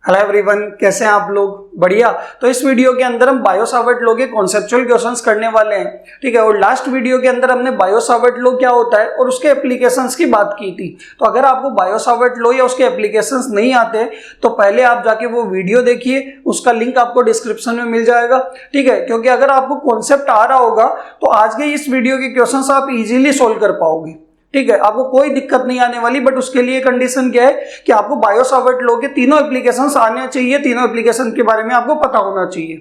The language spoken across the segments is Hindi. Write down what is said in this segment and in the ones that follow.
हेलो एवरीवन, कैसे हैं आप लोग? बढ़िया। तो इस वीडियो के अंदर हम बायो-सावर्ट लॉ के कॉन्सेप्चुअल क्वेश्चंस करने वाले हैं, ठीक है। और लास्ट वीडियो के अंदर हमने बायो-सावर्ट लॉ क्या होता है और उसके एप्लीकेशंस की बात की थी। तो अगर आपको बायो-सावर्ट लॉ या उसके एप्लीकेशंस नहीं आते तो पहले आप जाके वो वीडियो देखिए, उसका लिंक आपको डिस्क्रिप्शन में मिल जाएगा, ठीक है। क्योंकि अगर आपको कॉन्सेप्ट आ रहा होगा तो आज के इस वीडियो के क्वेश्चंस आप इजीली सोल्व कर पाओगे, ठीक है। आपको कोई दिक्कत नहीं आने वाली। बट उसके लिए कंडीशन क्या है कि आपको बायो-सावर्ट लॉ के तीनों एप्लीकेशंस आने चाहिए, तीनों एप्लीकेशन के बारे में आपको पता होना चाहिए,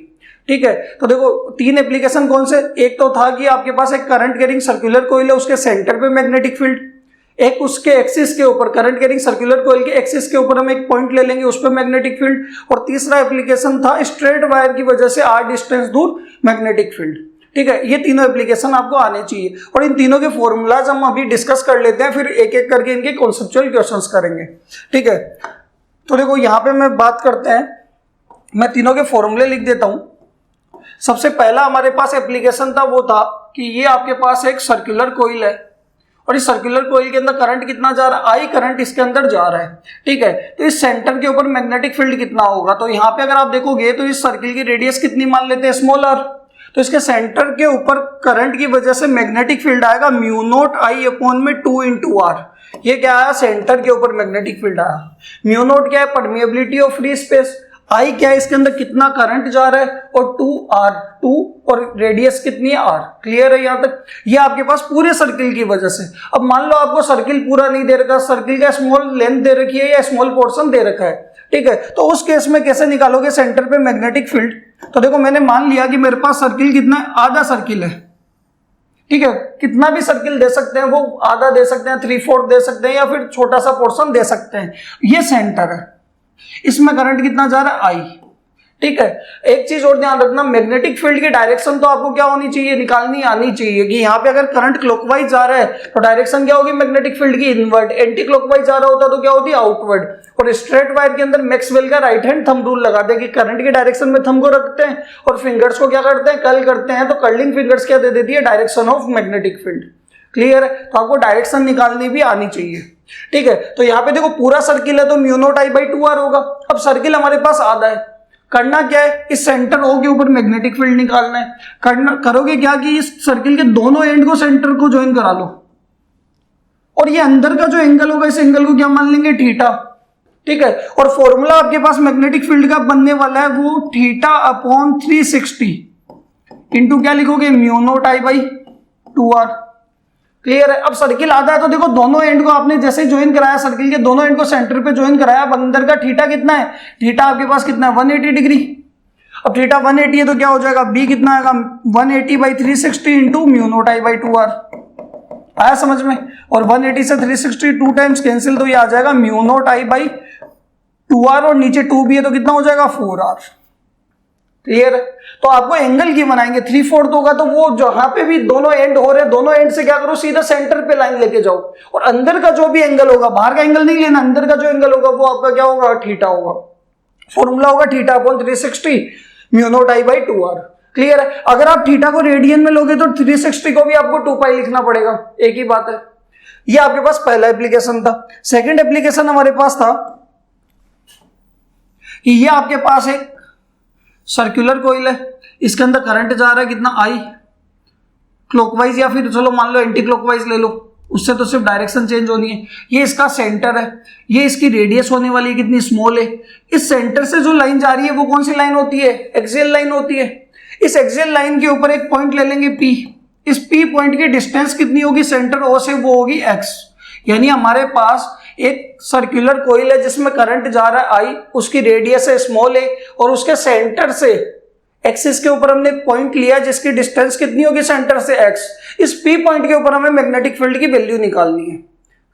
ठीक है। तो देखो, तीन एप्लीकेशन कौन से? एक तो था कि आपके पास एक करंट कैरिंग सर्कुलर कॉइल है, उसके सेंटर पे मैग्नेटिक फील्ड, एक उसके एक्सिस के ऊपर करंट कैरिंग सर्कुलर कॉइल के एक्सिस के ऊपर हम एक पॉइंट ले लेंगे, उस पर मैग्नेटिक फील्ड। और तीसरा एप्लीकेशन था स्ट्रेट वायर की वजह से r डिस्टेंस दूर मैग्नेटिक फील्ड, ठीक है। ये तीनों एप्लीकेशन आपको आने चाहिए और इन तीनों के फॉर्मूलाज हम अभी डिस्कस कर लेते हैं, फिर एक एक करके इनके कॉन्सेप्चुअल क्वेश्चंस करेंगे, ठीक है। तो देखो, यहां पे मैं बात करते हैं, मैं तीनों के फॉर्मूले लिख देता हूं। सबसे पहला हमारे पास एप्लीकेशन था, वो था कि ये आपके पास एक सर्कुलर कॉइल है और इस सर्कुलर कॉइल के अंदर करंट कितना जा रहा है? आई करंट इसके अंदर जा रहा है, ठीक है। तो इस सेंटर के ऊपर मैग्नेटिक फील्ड कितना होगा? तो यहाँ पे अगर आप देखोगे तो इस सर्किल की रेडियस कितनी मान लेते हैं? Small r। तो इसके सेंटर के ऊपर करंट की वजह से मैग्नेटिक फील्ड आएगा म्यू नोट आई अपॉन में 2 इंटू आर। ये क्या आया? सेंटर के ऊपर मैग्नेटिक फील्ड आया। म्यू नोट क्या है? Permeability of free space. I क्या है? इसके अंदर कितना करंट जा रहा है, और 2r, 2 और रेडियस कितनी है? r। क्लियर है यहाँ तक? ये आपके पास पूरे सर्किल की वजह से। अब मान लो आपको सर्किल पूरा नहीं दे रखा, सर्किल का स्मॉल लेंथ दे रखी है या स्मॉल पोर्शन दे रखा है, ठीक है। तो उस केस में कैसे निकालोगे सेंटर पे मैग्नेटिक फील्ड? तो देखो, मैंने मान लिया कि मेरे पास सर्किल कितना है? आधा सर्किल है, ठीक है। कितना भी सर्किल दे सकते हैं, वो आधा दे सकते हैं, 3/4 दे सकते हैं, या फिर छोटा सा पोर्शन दे सकते हैं। ये सेंटर है, इसमें करंट कितना जा रहा है? आई, ठीक है। एक चीज और ध्यान रखना, मैग्नेटिक फील्ड की डायरेक्शन तो आपको क्या होनी चाहिए? निकालनी आनी चाहिए कि यहाँ पे अगर करंट क्लॉकवाइज जा रहा है तो डायरेक्शन क्या होगी मैग्नेटिक फील्ड की? इनवर्ड। एंटी क्लॉकवाइज जा रहा होता तो क्या होती? आउटवर्ड। और स्ट्रेट वायर के अंदर मैक्सवेल का राइट हैंड थंब रूल लगाते हैं कि करंट की डायरेक्शन में थंब को रखते हैं और फिंगर्स को क्या करते हैं? कर्ल करते हैं। तो कर्लिंग फिंगर्स क्या दे देती है? Direction of magnetic field. Clear है? तो आपको डायरेक्शन निकालनी भी आनी चाहिए, ठीक है। तो यहाँ पे देखो, पूरा सर्किल है तो mu naught I by 2r होगा। अब सर्किल हमारे पास आधा है, करना क्या है? इस सेंटर O के ऊपर मैग्नेटिक फील्ड निकालना है। करोगे क्या कि इस सर्किल के दोनों एंड को सेंटर को ज्वाइन करा लो, और ये अंदर का जो एंगल होगा, इस एंगल को क्या मान लेंगे? थीटा, ठीक है। और फॉर्मूला आपके पास मैग्नेटिक फील्ड का बनने वाला है, वो थीटा अपॉन 360 इंटू क्या लिखोगे? Mu naught I by 2r। Clear है? अब सर्किल आधा है तो देखो, दोनों एंड को आपने जैसे ज्वाइन कराया, सर्किल के दोनों एंड को सेंटर पे ज्वाइन कराया। अब अंदर का थीटा कितना है? थीटा आपके पास कितना है? 180 डिग्री। अब थीटा 180 है तो क्या हो जाएगा? बी कितना आएगा? 180 by 360 into mu naught I by 2r। आया समझ में? और 180 से 360 2 टाइम्स कैंसिल, तो ये आ जाएगा mu note I by 2r, और नीचे 2 भी है तो कितना हो जाएगा? 4r। क्लियर है? तो आपको एंगल की बनाएंगे 3/4 होगा, तो वो जहां पे भी दोनों एंड हो रहे, दोनों एंड से क्या करो? सीधा सेंटर पे लाइन लेके जाओ, और अंदर का जो भी एंगल होगा, बाहर का एंगल नहीं लेना, अंदर का जो एंगल होगा वो आपका क्या होगा? थीटा होगा। फॉर्मूला होगा theta upon 360 mu naught I by 2r। Clear है? अगर आप थीटा को रेडियन में लोगे तो 360 को भी आपको 2 लिखना पड़ेगा, एक ही बात है। ये आपके पास पहला एप्लीकेशन था। सेकेंड एप्लीकेशन हमारे पास था कि ये आपके पास एक सर्कुलर कॉइल है, इसके अंदर करंट जा रहा है कितना? आई, क्लॉकवाइज या फिर चलो मान लो एंटी क्लॉकवाइज ले लो, उससे तो सिर्फ डायरेक्शन चेंज होनी है। ये इसका सेंटर है, ये इसकी रेडियस होने वाली है कितनी? स्मॉल है। इस सेंटर से जो लाइन जा रही है वो कौन सी लाइन होती है? एक्सियल लाइन होती है। इस एक्सियल लाइन के ऊपर एक पॉइंट ले लेंगे P। इस P पॉइंट की डिस्टेंस कितनी होगी सेंटर O से? वो होगी x। यानी हमारे पास एक सर्कुलर कॉइल है जिसमें करंट जा रहा है I, उसकी रेडियस है स्मॉल है, और उसके सेंटर से एक्सिस के ऊपर हमने एक पॉइंट लिया जिसकी डिस्टेंस कितनी होगी सेंटर से? x। इस P पॉइंट के ऊपर हमें मैग्नेटिक फील्ड की वैल्यू निकालनी है।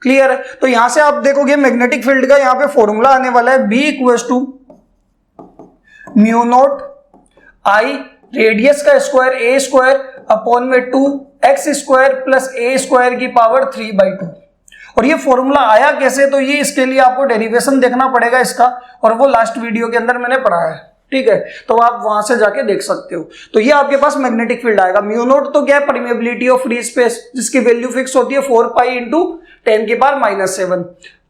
क्लियर है? तो यहां से आप देखोगे मैग्नेटिक फील्ड का यहाँ पे फॉर्मूला आने वाला है, B equals to mu naught I radius का स्क्वायर a स्क्वायर अपॉन में 2x square plus a square की पावर 3/2। और ये फॉर्मूला आया कैसे? तो ये इसके लिए आपको डेरिवेशन देखना पड़ेगा इसका, और वो लास्ट वीडियो के अंदर मैंने पढ़ा है, ठीक है। तो आप वहां से जाके देख सकते हो। तो ये आपके पास मैग्नेटिक फील्ड आएगा। म्यू नोट तो क्या है? परमिएबिलिटी ऑफ फ्री स्पेस, जिसकी वैल्यू फिक्स होती है 4 पाई इंटू 10⁻⁻⁷।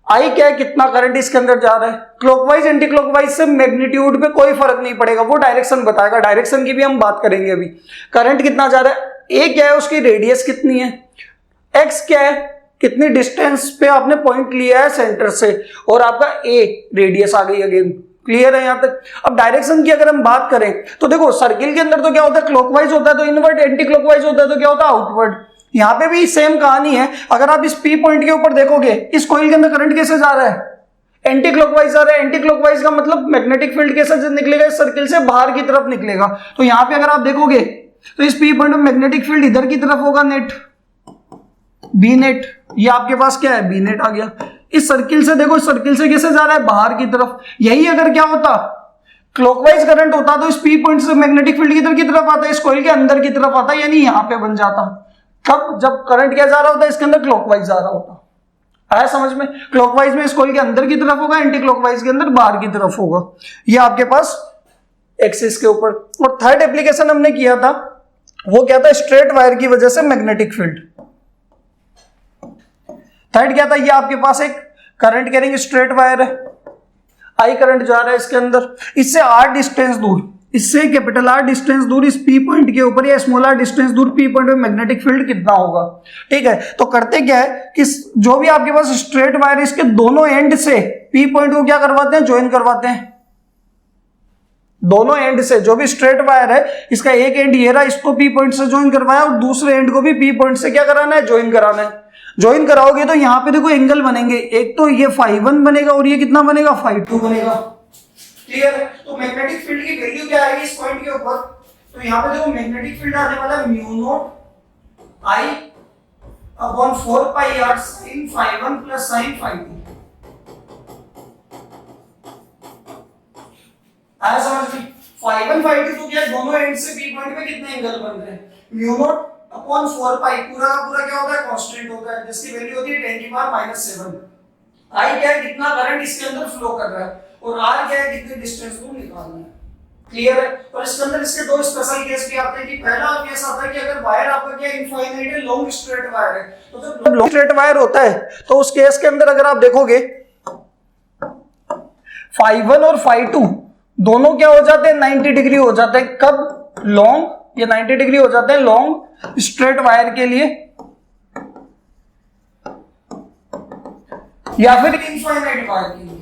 आई क्या है, कितना करंट इसके अंदर जा रहा है। क्लॉकवाइज एंटी क्लॉकवाइज से मैग्नीट्यूड पे कोई फर्क नहीं पड़ेगा, वो डायरेक्शन बताएगा, डायरेक्शन की भी हम बात करेंगे अभी। करंट कितना जा रहा है, ए क्या है, उसकी रेडियस कितनी है, एक्स क्या है, कितनी डिस्टेंस पे आपने पॉइंट लिया है सेंटर से, और आपका ए रेडियस आ गई अगेन। क्लियर है यहां तक। अब डायरेक्शन की अगर हम बात करें तो देखो सर्किल के अंदर तो क्या होता है, क्लॉकवाइज होता है तो इनवर्ट, एंटी क्लॉकवाइज होता है तो क्या होता है, आउटवर्ड। यहां पे भी सेम कहानी है। अगर आप इस पी पॉइंट के ऊपर देखोगे, इस कॉइल के अंदर करंट कैसे जा रहा है, एंटी क्लॉकवाइज आ रहा है। एंटी क्लॉकवाइज का मतलब मैग्नेटिक फील्ड कैसे निकलेगा, इस सर्किल से बाहर की तरफ निकलेगा। तो यहां पे अगर आप देखोगे तो इस पी पॉइंट में मैग्नेटिक फील्ड इधर की तरफ होगा, नेट बी नेट, ये आपके पास क्या है, बी नेट आ गया। इस सर्किल से देखो, इस सर्किल से कैसे जा रहा है, बाहर की तरफ। यही अगर क्या होता, क्लॉकवाइज करंट होता तो इस पी पॉइंट से मैग्नेटिक फील्ड किधर की तरफ आता है, इस कॉइल के अंदर की तरफ आता, यानी यहां पे बन जाता। कब, जब करंट क्या जा रहा होता है, इसके अंदर क्लॉकवाइज जा रहा होता। आया समझ में। क्लॉकवाइज में इस कॉइल के अंदर की तरफ होगा, एंटी क्लॉकवाइज के अंदर बाहर की तरफ होगा। ये आपके पास एक्सिस के ऊपर। और थर्ड एप्लीकेशन हमने किया था, वो क्या था, स्ट्रेट वायर की वजह से मैग्नेटिक फील्ड। थर्ड क्या था, ये आपके पास एक करंट करेंगे, स्ट्रेट वायर है, आई करंट जा रहा है इसके अंदर, इससे आर डिस्टेंस दूर, इससे कैपिटल आर डिस्टेंस दूर इस पी पॉइंट के ऊपर या स्मॉल आर डिस्टेंस दूर पी पॉइंट में मैग्नेटिक फील्ड कितना होगा। ठीक है, तो करते क्या है कि जो भी आपके पास स्ट्रेट वायर है, इसके दोनों एंड से पी पॉइंट को क्या करवाते हैं, ज्वाइन करवाते हैं। दोनों एंड से जो भी स्ट्रेट वायर है, इसका एक एंड ये रहा, इसको पी पॉइंट से ज्वाइन करवाया, और दूसरे एंड को भी पी पॉइंट से क्या कराना है, ज्वाइन कराना है। ज्वाइन कराओगे तो यहां पे देखो एंगल बनेंगे, एक तो ये φ1 बनेगा और ये कितना बनेगा, φ2 बनेगा। क्लियर है। तो मैग्नेटिक फील्ड की वैल्यू क्या आएगी इस पॉइंट के ऊपर, तो यहां पे देखो मैग्नेटिक फील्ड आने वाला है mu naught I upon 4 pi R sin φ1 plus sin φ2। आया समझ में। φ1 φ2 तो क्या, दोनों एंड से पी पॉइंट पे कितने एंगल बन रहे हैं, म्यू नॉट अपॉन 4 पाई, पूरा का पूरा क्या होता है, कांस्टेंट होता है, जिसकी वैल्यू होती है 10 की पावर -7। आई क्या है, कितना करंट इसके अंदर फ्लो कर रहा है, और आर क्या है, कितने डिस्टेंस को निकालना है। क्लियर है। और इसके अंदर इसके दो स्पेशल केस भी आते हैं कि पहला केस आता है कि अगर वायर आपका क्या इनफाइनाइट है, लॉन्ग स्ट्रेट वायर है, तो जब लॉन्ग स्ट्रेट वायर होता है तो उस केस के अंदर अगर आप देखोगे φ1 और φ2 दोनों क्या हो जाते हैं, 90 डिग्री हो जाते हैं। कब, लॉन्ग, ये 90 डिग्री हो जाते हैं लॉन्ग स्ट्रेट वायर के लिए, या फिर इनफाइनाइट वायर के लिए।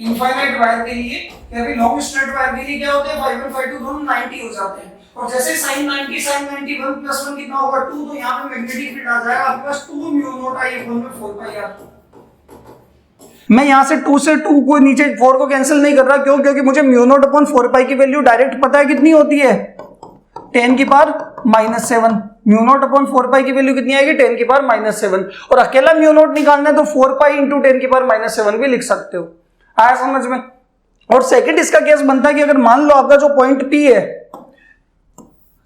इनफाइनाइट वायर के लिए या फिर लॉन्ग स्ट्रेट वायर के लिए क्या होते हैं, φ1 φ2 दोनों 90 हो जाते हैं। और जैसे sin 90 sin 90 1 + 1 कितना होगा, 2, तो यहाँ पे मैग्नेटिक फील्ड आ जाएगा आपके पास 2 mu naught I upon 4 pi R. मैं यहां से 2 से 2 को नीचे 4 को कैंसिल नहीं कर रहा, क्यों, क्योंकि मुझे म्यू नॉट अपॉन 4 पाई की वैल्यू डायरेक्ट पता है कितनी होती है, 10 की पावर -7। म्यू नॉट अपॉन 4 पाई की वैल्यू कितनी आएगी, 10 की पावर -7। और अकेला म्यू नॉट निकालना है तो 4 पाई इंटू 10 की पावर -7 भी लिख सकते हो। आया समझ में। और सेकंड इसका केस बनता है कि अगर मान लो आपका जो पॉइंट पी है,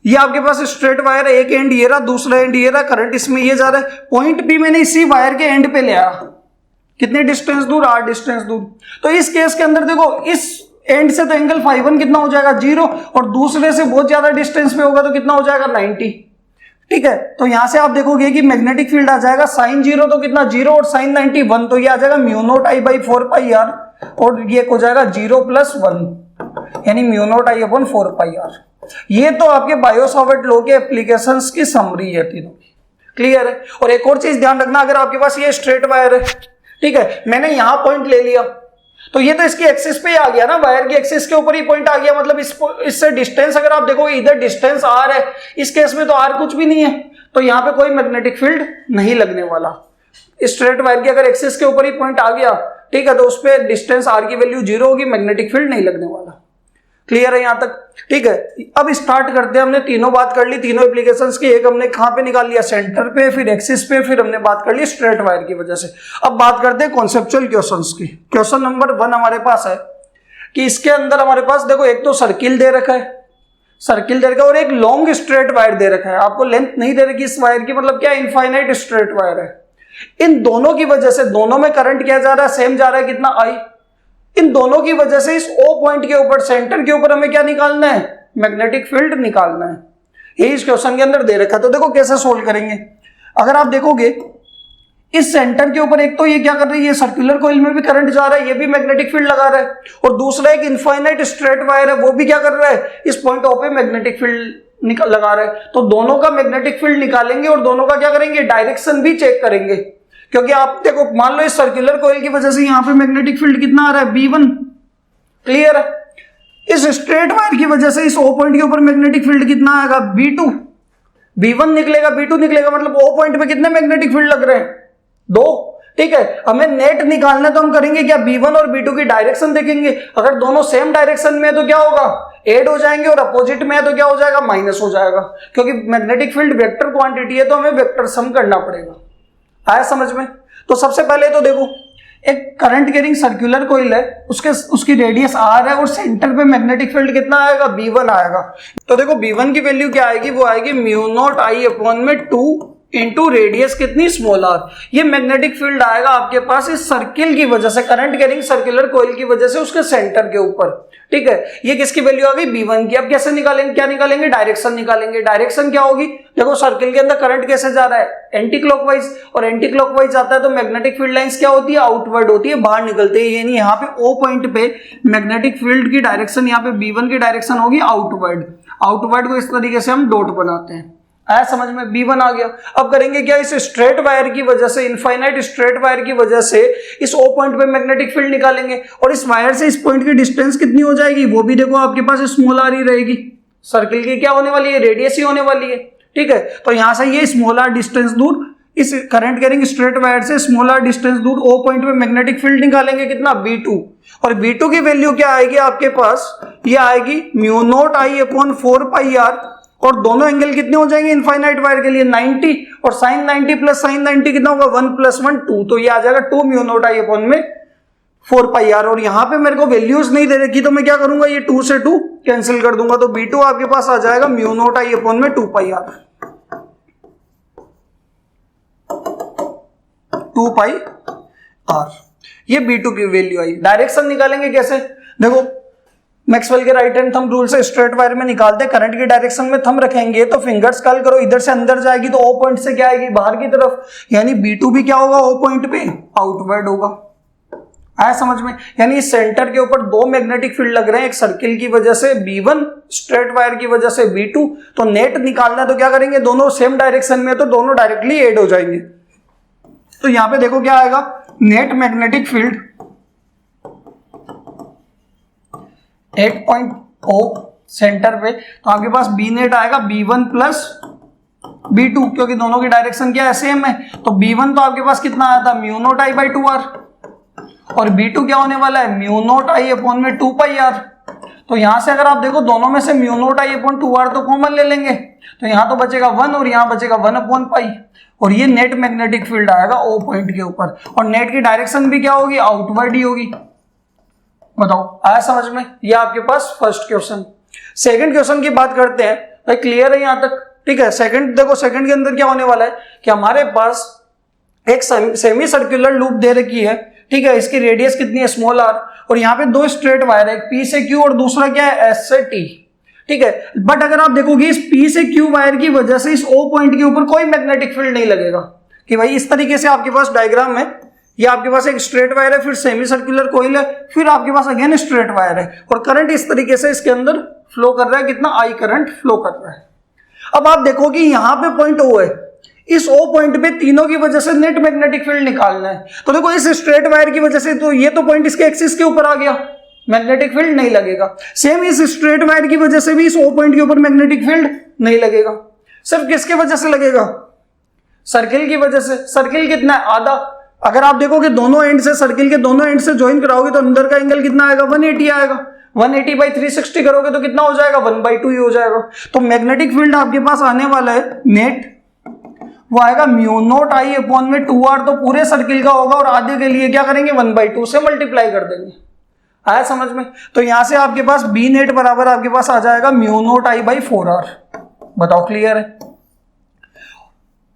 ये आपके पास स्ट्रेट वायर है, एक एंड ये रहा, दूसरा एंड ये रहा, करंट इसमें ये जा रहा है, पॉइंट पी मैंने इसी वायर के एंड पे ले आया, कितने डिस्टेंस दूर, आर डिस्टेंस दूर। तो इस केस के अंदर देखो, इस एंड से तो एंगल φ1 कितना हो जाएगा, 0, और दूसरे से बहुत ज्यादा डिस्टेंस पे होगा तो कितना हो जाएगा, 90। ठीक है, तो यहां से आप देखोगे कि मैग्नेटिक फील्ड आ जाएगा sin 0 तो कितना, 0, और sin 90 1, तो ये आ जाएगा mu naught I by 4 pi R, और ये हो जाएगा 0 + 1, यानी mu naught I upon 4 pi R. ये तो आपके बायो सावर्ट लॉ के एप्लीकेशंस की समरी है तीनों की। क्लियर है। और एक और चीज ध्यान रखना, अगर आपके पास ये स्ट्रेट वायर है, ठीक है, मैंने यहां पॉइंट ले लिया, तो ये तो इसकी एक्सिस पे आ गया ना, वायर की एक्सिस के ऊपर ही पॉइंट आ गया, मतलब इससे डिस्टेंस अगर आप देखोगे इधर डिस्टेंस आर है, इस केस में तो आर कुछ भी नहीं है, तो यहां पे कोई मैग्नेटिक फील्ड नहीं लगने वाला। स्ट्रेट वायर की अगर एक्सिस के ऊपर ही पॉइंट आ गया, ठीक है, तो उस पर डिस्टेंस आर की वैल्यू 0 होगी, मैग्नेटिक फील्ड नहीं लगने वाला। क्लियर है यहां तक। ठीक है, अब स्टार्ट करते हैं। हमने तीनों बात कर ली, तीनों एप्लीकेशंस की। एक हमने कहां पे निकाल लिया, सेंटर पे, फिर एक्सिस पे, फिर हमने बात कर ली स्ट्रेट वायर की वजह से। अब बात करते हैं कॉन्सेप्चुअल क्वेश्चंस की। क्वेश्चन नंबर 1 हमारे पास है कि इसके अंदर हमारे पास देखो, एक तो सर्किल दे रखा है, सर्किल दे रखा है, और एक लॉन्ग स्ट्रेट वायर दे रखा है। आपको लेंथ नहीं दे रखी इस वायर की, मतलब क्या, इनफाइनाइट स्ट्रेट वायर है। इन दोनों की वजह से, दोनों में करंट क्या जा रहा है, सेम जा रहा है, कितना, आई। इन दोनों की वजह से इस O पॉइंट के ऊपर, सेंटर के ऊपर हमें क्या निकालना है, मैग्नेटिक फील्ड निकालना है। ये इस क्वेश्चन के अंदर दे रखा है। तो देखो कैसे सोल्व करेंगे। अगर आप देखोगे इस सेंटर के ऊपर एक तो ये क्या कर रही है, सर्कुलर कॉइल में भी करंट जा रहा है, ये भी मैग्नेटिक फील्ड लगा रहा है, और दूसरा एक इनफाइनाइट स्ट्रेट वायर है, वो भी क्या कर रहा है, इस पॉइंट ओ पे मैग्नेटिक फील्ड लगा रहा है। तो दोनों का मैग्नेटिक फील्ड निकालेंगे और दोनों का क्या करेंगे, डायरेक्शन भी चेक करेंगे। क्योंकि आप देखो, मान लो इस सर्कुलर कॉइल की वजह से यहाँ पे मैग्नेटिक फील्ड कितना आ रहा है, B1, क्लियर है। इस स्ट्रेट वायर की वजह से इस ओ पॉइंट के ऊपर मैग्नेटिक फील्ड कितना आएगा, B2, B1 निकलेगा, B2 निकलेगा, मतलब ओ पॉइंट पे कितने मैग्नेटिक फील्ड लग रहे हैं, 2, ठीक है। हमें नेट निकालना है तो हम करेंगे क्या, B1 और B2 की डायरेक्शन देखेंगे। अगर दोनों सेम डायरेक्शन में है तो क्या होगा, ऐड हो जाएंगे, और अपोजिट में है तो क्या हो जाएगा, माइनस हो जाएगा। क्योंकि मैग्नेटिक फील्ड वेक्टर क्वांटिटी है तो हमें वेक्टर सम करना पड़ेगा। आया समझ में। तो सबसे पहले तो देखो, एक करंट कैरिंग सर्कुलर कॉइल है, उसकी रेडियस r है और सेंटर पे मैग्नेटिक फील्ड कितना आएगा, B1 आएगा। तो देखो B1 की वैल्यू क्या आएगी, वो आएगी म्यू नॉट I अपॉन में 2 इंटू रेडियस कितनी, स्मॉल r। ये मैग्नेटिक फील्ड आएगा आपके पास इस सर्किल की वजह से, करंट कैरिंग सर्कुलर कॉइल की वजह से उसके सेंटर के ऊपर, ठीक है। ये किसकी वैल्यू आ गई, B1 की। अब कैसे निकालेंगे, क्या निकालेंगे, डायरेक्शन निकालेंगे। डायरेक्शन क्या होगी, देखो सर्किल के अंदर करंट कैसे जा रहा है, एंटी क्लॉकवाइज, और एंटी क्लॉकवाइज जाता है तो मैग्नेटिक फील्ड लाइंस क्या होती है, आउटवर्ड होती है, बाहर निकलते हैं। यानी यहाँ पे ओ पॉइंट पे मैग्नेटिक फील्ड की डायरेक्शन, यहाँ पे B1 की डायरेक्शन होगी आउटवर्ड। आउटवर्ड को इस तरीके से हम डॉट बनाते हैं। आया समझ में, B1 आ गया। अब करेंगे क्या, इस स्ट्रेट वायर की वजह से, इनफाइनाइट स्ट्रेट वायर की वजह से इस ओ पॉइंट पे मैग्नेटिक फील्ड निकालेंगे, और इस वायर से इस पॉइंट की डिस्टेंस कितनी हो जाएगी, वो भी देखो आपके पास स्मॉल आर ही रहेगी। सर्किल की क्या होने वाली है, रेडियस ही होने वाली है, ठीक है। तो यहां से ये स्मॉल आर डिस्टेंस दूर, इस करंट कैरिंग स्ट्रेट वायर से स्मॉल आर डिस्टेंस दूर ओ पॉइंट पे मैग्नेटिक फील्ड निकालेंगे कितना, B2। और B2 की वैल्यू क्या आएगी आपके पास, ये आएगी mu naught I upon 4 pi r, और दोनों एंगल कितने हो जाएंगे इनफाइनाइट वायर के लिए, 90, और साइन 90 प्लस साइन 90 कितना होगा, 1 + 1 2, तो ये आ जाएगा 2 म्यू नॉट I अपॉन में 4 पाई r। और यहां पे मेरे को वैल्यूज नहीं दे रखी तो मैं क्या करूंगा, ये 2 से 2 कैंसिल कर दूंगा, तो B2 आपके पास आ जाएगा म्यू नॉट I अपॉन में 2 पाई r, 2 पाई r। ये B2 की वैल्यू आई। डायरेक्शन निकालेंगे कैसे, देखो मैक्सवेल के राइट हैंड थंब रूल से स्ट्रेट वायर में निकालते हैं, करंट की डायरेक्शन में थंब रखेंगे तो फिंगर्स कर्ल करो, इधर से अंदर जाएगी तो ओ पॉइंट से क्या आएगी, बाहर की तरफ, यानी B2 भी क्या होगा, ओ पॉइंट पे आउटवर्ड होगा। आया समझ में। यानी इस सेंटर के ऊपर दो मैग्नेटिक फील्ड लग रहे हैं, एक सर्किल की वजह से B1, स्ट्रेट वायर की वजह से B2। तो नेट निकालना है तो क्या करेंगे, दोनों सेम डायरेक्शन में तो दोनों डायरेक्टली ऐड हो जाएंगे। तो यहां पे देखो क्या आएगा, नेट मैग्नेटिक फील्ड 8.0 सेंटर पे, तो आपके पास B नेट आएगा B1 प्लस B2, क्योंकि दोनों की डायरेक्शन क्या है, सेम है। तो B1 तो आपके पास कितना आया था, mu naught I by 2r, और B2 क्या होने वाला है, म्यू नॉट I अपॉन में 2 पाई r। तो यहां से अगर आप देखो दोनों में से mu naught I upon 2r तो कॉमन ले लेंगे, तो यहां तो बचेगा 1 और यहां बचेगा 1 अपॉन पाई, और ये नेट मैग्नेटिक फील्ड आएगा ओ पॉइंट के ऊपर, और नेट की डायरेक्शन भी क्या होगी, आउटवर्ड ही होगी। बताओ आया समझ में। ये आपके पास फर्स्ट क्वेश्चन। सेकंड क्वेश्चन की बात करते हैं, भाई क्लियर है यहां तक, ठीक है। सेकंड देखो, सेकंड के अंदर क्या होने वाला है कि हमारे पास एक सेमी सर्कुलर लूप दे रखी है, ठीक है। इसकी रेडियस कितनी है, स्मॉल r, और यहाँ पे दो स्ट्रेट वायर है, एक P से Q और दूसरा क्या है, S से T, ठीक है। बट अगर आप देखोगे इस P से Q वायर की वजह से इस O पॉइंट के ऊपर कोई मैग्नेटिक फील्ड नहीं लगेगा, कि भाई इस तरीके से आपके पास डायग्राम है, ये आपके पास एक स्ट्रेट वायर है, फिर सेमी सर्कुलर कॉइल है, फिर आपके पास अगेन स्ट्रेट वायर है, और करंट इस तरीके से इसके अंदर फ्लो कर रहा है, कितना I करंट फ्लो कर रहा है। अब आप देखो कि यहां पे पॉइंट O है, इस O पॉइंट पे तीनों की वजह से नेट मैग्नेटिक फील्ड निकालना है। तो देखो इस स्ट्रेट वायर की वजह से तो ये तो पॉइंट इसके एक्सिस के ऊपर आ गया, मैग्नेटिक फील्ड नहीं लगेगा। सेम इस स्ट्रेट वायर की वजह से भी इस O पॉइंट के ऊपर मैग्नेटिक फील्ड नहीं लगेगा। सिर्फ किसके वजह से लगेगा, सर्किल की वजह से। सर्किल कितना है, आधा। अगर आप देखोगे दोनों एंड से, सर्किल के दोनों एंड से ज्वाइन कराओगे तो अंदर का एंगल कितना आएगा, 180 आएगा। 180 बाई 360 करोगे तो कितना हो जाएगा, 1/2 ही हो जाएगा। तो मैग्नेटिक फील्ड आपके पास आने वाला है नेट, वो आएगा म्यू नॉट I अपॉन में 2r, तो पूरे सर्किल का होगा, और आधे के लिए क्या करेंगे, 1/2 से मल्टीप्लाई कर देंगे। आया समझ में। तो यहां से आपके पास B नेट बराबर आपके पास आ जाएगा mu not I by 4r। बताओ क्लियर है।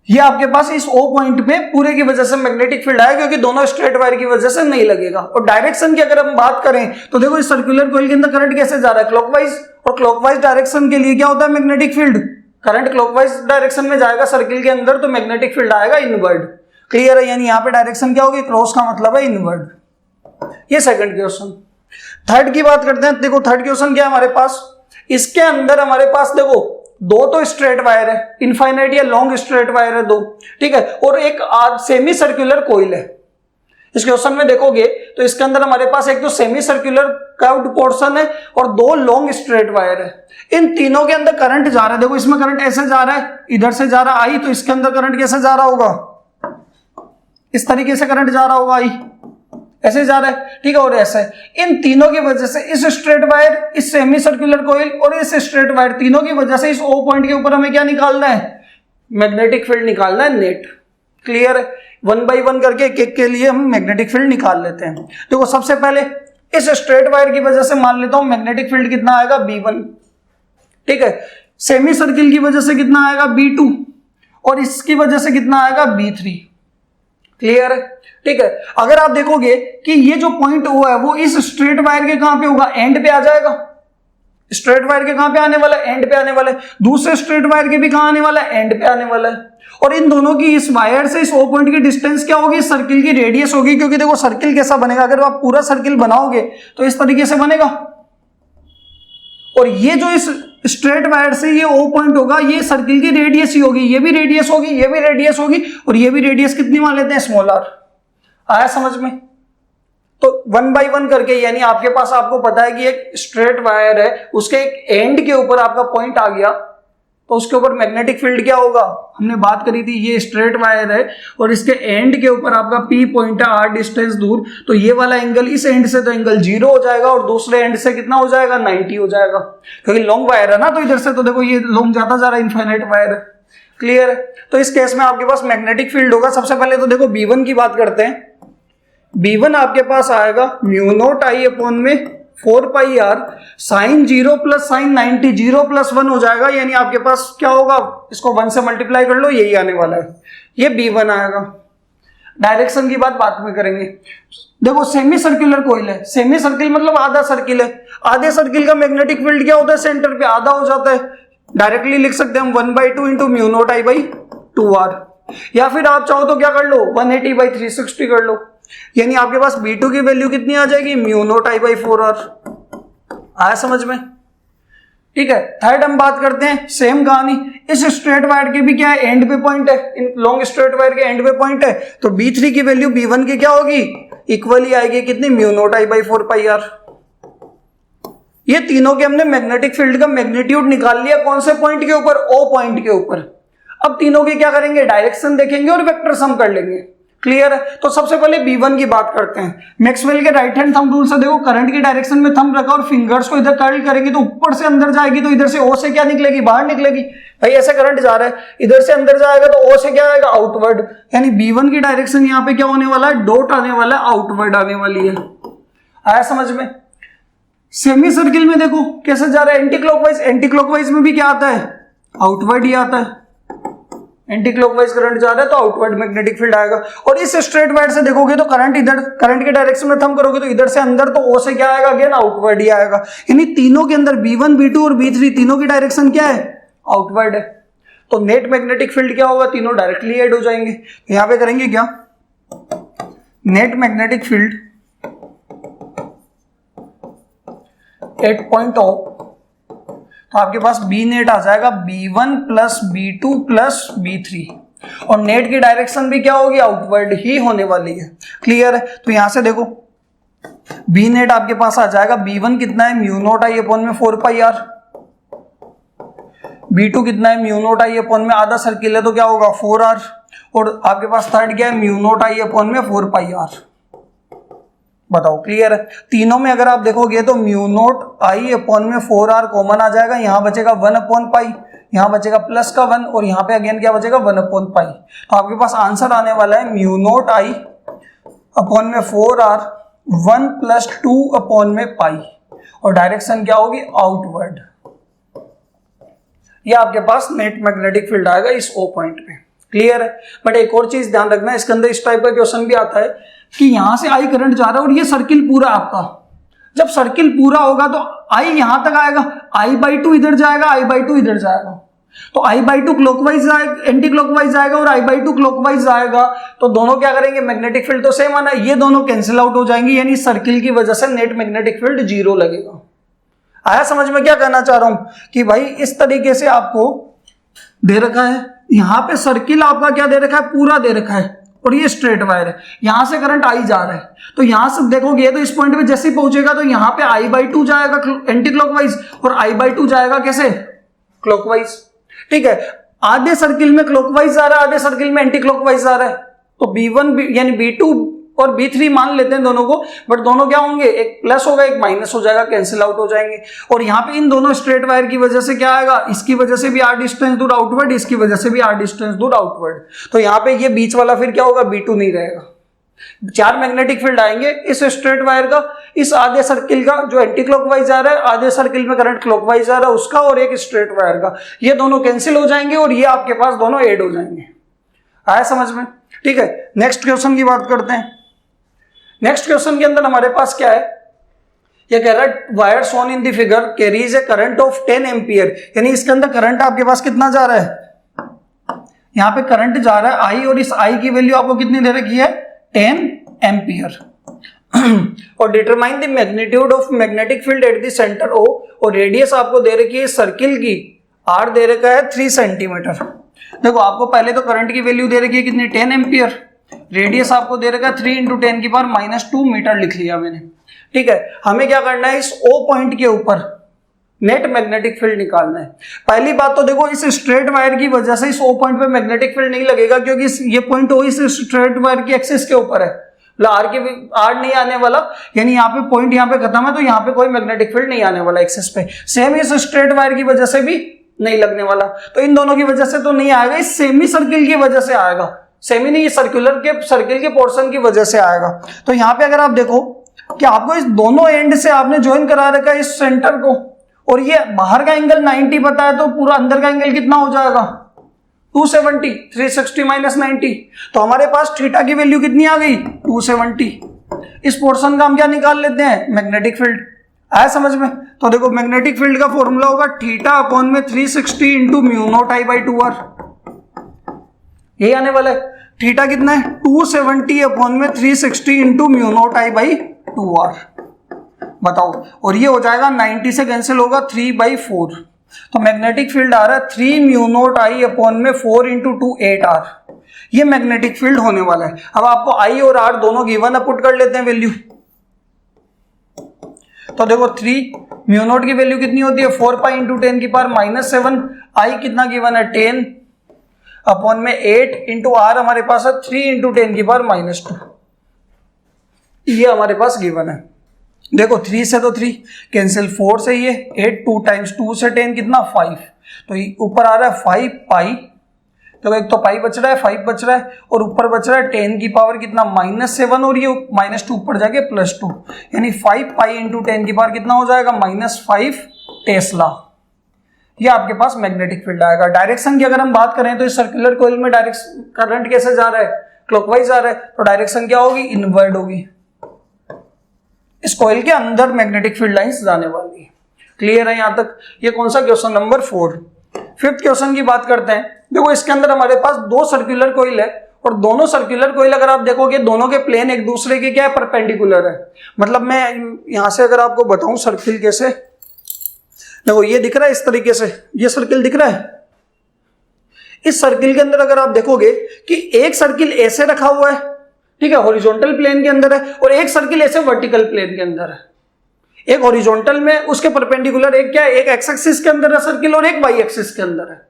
ये आपके पास इस O पॉइंट पे पूरे की वजह से मैग्नेटिक फील्ड आया, क्योंकि दोनों स्ट्रेट वायर की वजह से नहीं लगेगा। और डायरेक्शन की अगर हम बात करें तो देखो इस सर्कुलर कॉइल के अंदर करंट कैसे जा रहा है, क्लॉकवाइज, और क्लॉकवाइज डायरेक्शन के लिए क्या होता है, magnetic field. Current clockwise direction में जाएगा सर्किल के अंदर तो मैग्नेटिक फील्ड आएगा इनवर्ड। क्लियर है, यानी यहाँ पे डायरेक्शन क्या होगी, क्रॉस का मतलब है इनवर्ड। ये सेकंड क्वेश्चन। थर्ड की बात करते हैं। देखो थर्ड क्वेश्चन क्या है हमारे पास, इसके अंदर हमारे पास देखो दो तो स्ट्रेट वायर है, इनफाइनाइट या लॉन्ग स्ट्रेट वायर है दो, ठीक है, और एक सेमी सर्कुलर कॉइल है। इस क्वेश्चन में देखोगे तो इसके अंदर हमारे पास एक तो सेमी सर्कुलर कर्व्ड पोर्शन है और दो लॉन्ग स्ट्रेट वायर है। इन तीनों के अंदर करंट जा रहा है। देखो इसमें करंट ऐसे जा रहा है, इधर से जा रहा है आई, तो इसके अंदर करंट कैसे जा रहा होगा, इस तरीके से करंट जा रहा होगा आई, ऐसे जा रहा है, ठीक है, और ऐसा है। इन तीनों की वजह से इस स्ट्रेट वायर, इस सेमी सर्कुलर कॉइल और इस स्ट्रेट वायर, तीनों की वजह से इस ओ पॉइंट के ऊपर हमें क्या निकालना है, मैग्नेटिक फील्ड निकालना है, नेट। क्लियर है, वन बाई वन करके एक एक के लिए हम मैग्नेटिक फील्ड निकाल लेते हैं। देखो सबसे पहले इस स्ट्रेट वायर की वजह से मान लेता हूं मैग्नेटिक फील्ड कितना आएगा, B1, ठीक है, सेमी सर्किल की वजह से कितना आएगा, B2, और इसकी वजह से कितना आएगा, B3। क्लियर है, ठीक है। अगर आप देखोगे कि ये जो पॉइंट हुआ है वो इस स्ट्रेट वायर के कहां पे होगा, एंड पे आ जाएगा। स्ट्रेट वायर के कहां पे आने वाला है, एंड पे आने वाला है। दूसरे स्ट्रेट वायर के भी कहां आने वाला है, एंड पे आने वाला है। और इन दोनों की, इस वायर से इस ओ पॉइंट की डिस्टेंस क्या होगी, सर्किल की रेडियस होगी। क्योंकि देखो सर्किल कैसा बनेगा, अगर आप पूरा सर्किल बनाओगे तो इस तरीके से बनेगा, और ये जो इस स्ट्रेट वायर से ये ओ पॉइंट होगा, ये सर्किल की रेडियस ही होगी, ये भी रेडियस होगी, ये भी रेडियस होगी, और ये भी रेडियस कितनी मान लेते हैं, स्मॉल आर। आया समझ में? तो वन बाई वन करके, यानी आपके पास, आपको पता है कि एक स्ट्रेट वायर है, उसके एक एंड के ऊपर आपका पॉइंट आ गया, तो उसके ऊपर मैग्नेटिक फील्ड क्या होगा, हमने बात करी थी, ये स्ट्रेट वायर है और इसके एंड के ऊपर आपका P पॉइंट है, R डिस्टेंस दूर, तो ये वाला एंगल इस एंड से तो एंगल 0 हो जाएगा और दूसरे एंड से कितना हो जाएगा, 90 हो जाएगा। क्योंकि लॉन्ग वायर है ना, तो इधर से तो देखो ये लॉन्ग जाता जा रहा है, इनफाइनाइट वायर है। क्लियर है, तो इस केस में आपके पास मैग्नेटिक फील्ड होगा। सबसे पहले तो देखो B1 की बात करते हैं। B1 आपके पास आएगा म्यू नॉट आई अपॉन में 4 pi R sine 0 plus sine 90, 0 plus 1 हो जाएगा, यानी आपके पास क्या होगा, इसको 1 से मल्टीप्लाई कर लो, यही आने वाला है, ये B1 आएगा। डायरेक्शन की बात बाद में करेंगे। देखो सेमी सर्कुलर कॉइल है, सेमी सर्किल मतलब आधा सर्किल है, आधे सर्किल का मैग्नेटिक फील्ड क्या होता है, सेंटर पे आधा हो जाता है। डायरेक्टली लिख सकते हैं हम 1/2 into mu naught I by 2R, या फिर आप चाहो तो क्या कर लो, 180/360 कर लो, यानी आपके पास B2 की वैल्यू कितनी आ जाएगी, mu naught I by 4R। आया समझ में? ठीक है। थर्ड हम बात करते हैं, सेम कहानी, इस स्ट्रेट वायर के भी क्या है, एंड पे पॉइंट है, इन लॉन्ग स्ट्रेट वायर के एंड पे पॉइंट है, तो B3 की वैल्यू B1 की क्या होगी, इक्वली आएगी कितनी, mu naught I by 4 pi R. ये तीनों के हमने मैग्नेटिक फील्ड का मैग्नीट्यूड निकाल लिया, कौन से पॉइंट के ऊपर, O पॉइंट के ऊपर। अब तीनों के क्या करेंगे, डायरेक्शन देखेंगे और वेक्टर सम कर लेंगे। क्लियर है? तो सबसे पहले B1 की बात करते हैं। मैक्सवेल के राइट हैंड थंब रूल से देखो, करंट की डायरेक्शन में थंब रखा और फिंगर्स को इधर कर्ल करेंगे तो ऊपर से अंदर जाएगी, तो इधर से O से क्या निकलेगी, बाहर निकलेगी। भाई ऐसे करंट जा रहा है, इधर से अंदर जाएगा तो O से क्या आएगा, आउटवर्ड, यानी B1 की डायरेक्शन यहाँ पे क्या होने वाला है, डॉट आने वाला है, आउटवर्ड आने वाली है। आया समझ में? सेमी सर्किल में देखो कैसे जा रहा है, एंटी क्लॉकवाइज, एंटी क्लॉकवाइज में भी क्या आता है, आउटवर्ड ही आता है। एंटी क्लॉकवाइज करंट जा रहा है तो आउटवर्ड मैग्नेटिक फील्ड आएगा। और इस स्ट्रेट वायर से देखोगे तो करंट इधर, करंट के डायरेक्शन में थंब करोगे तो इधर से अंदर, तो O से क्या आएगा, अगेन आउटवर्ड ही आएगा। यानी तीनों के अंदर B1, B2 और B3 तीनों की डायरेक्शन क्या है, आउटवर्ड है। तो नेट मैग्नेटिक फील्ड क्या होगा, तीनों डायरेक्टली ऐड हो जाएंगे। तो यहां पे करेंगे क्या, net magnetic field eight point O, तो आपके पास B नेट आ जाएगा B1 plus B2 plus B3, और नेट की डायरेक्शन भी क्या होगी, आउटवर्ड ही होने वाली है। क्लियर है? तो यहां से देखो B नेट आपके पास आ जाएगा, B1 कितना है, म्यू नॉट आई अपॉन में 4 पाई आर, B2 कितना है, म्यू नॉट आई अपॉन में आधा सर्किल है तो क्या होगा, 4R, और आपके पास थर्ड क्या है, म्यू नॉट आई अपॉन में 4 पाई आर। बताओ क्लियर है? तीनों में अगर आप देखोगे तो म्यू नॉट आई अपॉन में 4R कॉमन आ जाएगा, यहां बचेगा 1 अपॉन पाई, यहां बचेगा प्लस का 1, और यहां पे अगेन क्या बचेगा, 1 अपॉन पाई। तो आपके पास आंसर आने वाला है म्यू नॉट आई अपॉन में 4R 1 प्लस 2 अपॉन में पाई, और डायरेक्शन क्या होगी, आउटवर्ड। ये आपके पास नेट मैग्नेटिक फील्ड आएगा इस O पॉइंट पे। क्लियर है? बट एक और चीज ध्यान रखना, इसके अंदर इस टाइप का क्वेश्चन भी आता है कि यहां से आई करंट जा रहा है और ये सर्किल पूरा आपका, जब सर्किल पूरा होगा तो आई यहां तक आएगा, I/2 इधर जाएगा, I/2 इधर जाएगा, तो I/2 क्लॉकवाइज आएगा, एंटी क्लॉकवाइज आएगा और I/2 क्लॉकवाइज आएगा, तो दोनों क्या करेंगे, मैग्नेटिक फील्ड तो सेम आना, ये दोनों कैंसिल आउट हो जाएंगे, यानी सर्किल की वजह से नेट मैग्नेटिक फील्ड 0 लगेगा। आया समझ में क्या कहना चाह रहा हूं कि भाई इस तरीके से आपको दे रखा है, यहां पे सर्किल आपका क्या दे रखा है, पूरा दे रखा है, और ये स्ट्रेट वायर है, यहां से करंट आई जा रहा है, तो यहां से देखोगे तो इस पॉइंट पे जैसे ही पहुंचेगा तो यहां पे I/2 जाएगा एंटी क्लॉकवाइज और I/2 जाएगा कैसे, क्लॉकवाइज। ठीक है, आधे सर्किल में क्लॉकवाइज आ रहा है, आधे सर्किल में एंटी क्लॉकवाइज आ रहा है, तो B1 यानी B2 और B3 मान लेते हैं दोनों को, बट दोनों क्या होंगे, एक प्लस होगा एक माइनस हो जाएगा, कैंसिल आउट हो जाएंगे। और यहाँ पे इन दोनों स्ट्रेट वायर की वजह से क्या आएगा, इसकी वजह से भी r डिस्टेंस दूर आउटवर्ड, इसकी वजह से भी r डिस्टेंस दूर आउटवर्ड, तो यहाँ पे ये बीच वाला फिर क्या होगा, B2 नहीं रहेगा। 4 मैग्नेटिक फील्ड आएंगे इस स्ट्रेट वायर का, इस आधे सर्किल का जो एंटी क्लॉकवाइज आ रहा है, आधे सर्किल में करंट क्लॉकवाइज आ रहा है उसका, और एक स्ट्रेट वायर का, ये दोनों कैंसिल हो जाएंगे और ये आपके पास दोनों ऐड हो जाएंगे। आया समझ में? ठीक है, नेक्स्ट क्वेश्चन की बात करते हैं। नेक्स्ट क्वेश्चन के अंदर हमारे पास क्या है, ये कह रहा है wire shown in the figure carries A current of 10 ampere, यानी इसके अंदर करंट आपके पास कितना जा रहा है, यहाँ पे करंट जा रहा है आई, और इस आई की वैल्यू आपको कितनी दे रखी है, 10 एम्पियर। और determine the magnitude of magnetic field at the centre O, और रेडियस आपको दे रखी है सर्किल की, आर दे रखा है 3 सेंटीमीटर। देखो आपको पहले तो करंट की वैल्यू दे रखी है कितनी, 10 एम्पियर, रेडियस आपको दे रखा है 3 × 10⁻² मीटर लिख लिया मैंने। ठीक है, हमें क्या करना है, इस ओ पॉइंट के ऊपर नेट मैग्नेटिक फील्ड निकालना है। पहली बात तो देखो इस स्ट्रेट वायर की वजह से इस ओ पॉइंट पे मैग्नेटिक फील्ड नहीं लगेगा, क्योंकि ये पॉइंट ओ इस स्ट्रेट वायर की एक्सिस के ऊपर है, आर नहीं आने वाला, यानी यहाँ पे पॉइंट यहाँ पे खत्म है, तो यहाँ पे कोई मैग्नेटिक फील्ड नहीं आने वाला एक्सिस पे। सेम इस स्ट्रेट वायर की वजह से भी नहीं लगने वाला, तो इन दोनों की वजह से तो नहीं आएगा, इस सेमी सर्किल की वजह से आएगा, सेमी नहीं, सर्किल के पोर्शन की वजह से आएगा। तो यहाँ पे अगर आप देखो कि आपको इस दोनों एंड से आपने ज्वाइन करा रखा है इस सेंटर को, और ये बाहर का एंगल 90 पता है, तो पूरा अंदर का एंगल कितना हो जाएगा, 270, 360 - 90, तो हमारे पास थीटा की वैल्यू कितनी आ गई, 270। इस पोर्शन का हम क्या निकाल लेते हैं, मैग्नेटिक फील्ड। आया समझ में? तो देखो मैग्नेटिक फील्ड का फॉर्मूला होगा θ/360 × μ0I/2r, यही आने वाला है। थीटा कितना है, 270/360 × μ0I/2r, बताओ, और ये हो जाएगा 90 से कैंसिल होगा 3/4, तो मैग्नेटिक फील्ड आ रहा है 3 μ0I/4 × 2 8r, ये मैग्नेटिक फील्ड होने वाला है। अब आपको आई और आर दोनों गिवन है, पुट कर लेते हैं वैल्यू। तो देखो 3 μ0 की वैल्यू कितनी होती है, 4π × 10⁻⁷, आई कितना गिवन है, 10/8 × r हमारे पास है 3 × 10⁻², ये हमारे पास गिवन है। देखो 3 से तो 3 कैंसिल, 4 से ये 8, 2 × 2 से 10 कितना 5, तो ऊपर आ रहा है 5π, तो एक तो पाई बच रहा है, 5 बच रहा है, और ऊपर बच रहा है 10 की पावर कितना -7, और ये -2 ऊपर जाके +2, यानी 5π × 10 की पावर कितना हो जाएगा, -5 टेस्ला। ये आपके पास मैग्नेटिक फील्ड आएगा। डायरेक्शन की अगर हम बात करें तो इस सर्कुलर कॉइल में डायरेक्शन करंट कैसे जा रहा है, क्लॉकवाइज आ रहा है, तो डायरेक्शन क्या होगी, इनवर्ड होगी। इस कॉइल के अंदर मैग्नेटिक फील्ड लाइंस जाने वाली है। क्लियर है यहां तक? ये कौन सा क्वेश्चन नंबर 4। फिफ्थ क्वेश्चन की बात करते हैं। देखो इसके अंदर हमारे पास 2 सर्कुलर कॉइल है, और दोनों सर्कुलर कॉइल अगर आप देखोगे दोनों के प्लेन एक दूसरे के क्या है, परपेंडिकुलर है। मतलब मैं यहां से अगर आपको बताऊं सर्किल कैसे, देखो ये दिख रहा है इस तरीके से, ये सर्किल दिख रहा है। इस सर्किल के अंदर अगर आप देखोगे कि एक सर्किल ऐसे रखा हुआ है, ठीक है, हॉरिजॉन्टल प्लेन के अंदर है, और एक सर्किल ऐसे वर्टिकल प्लेन के अंदर है। एक हॉरिजॉन्टल में उसके परपेंडिकुलर, एक क्या है, एक एक्स एक्सिस के अंदर है सर्किल और एक वाई एक्सिस के अंदर है।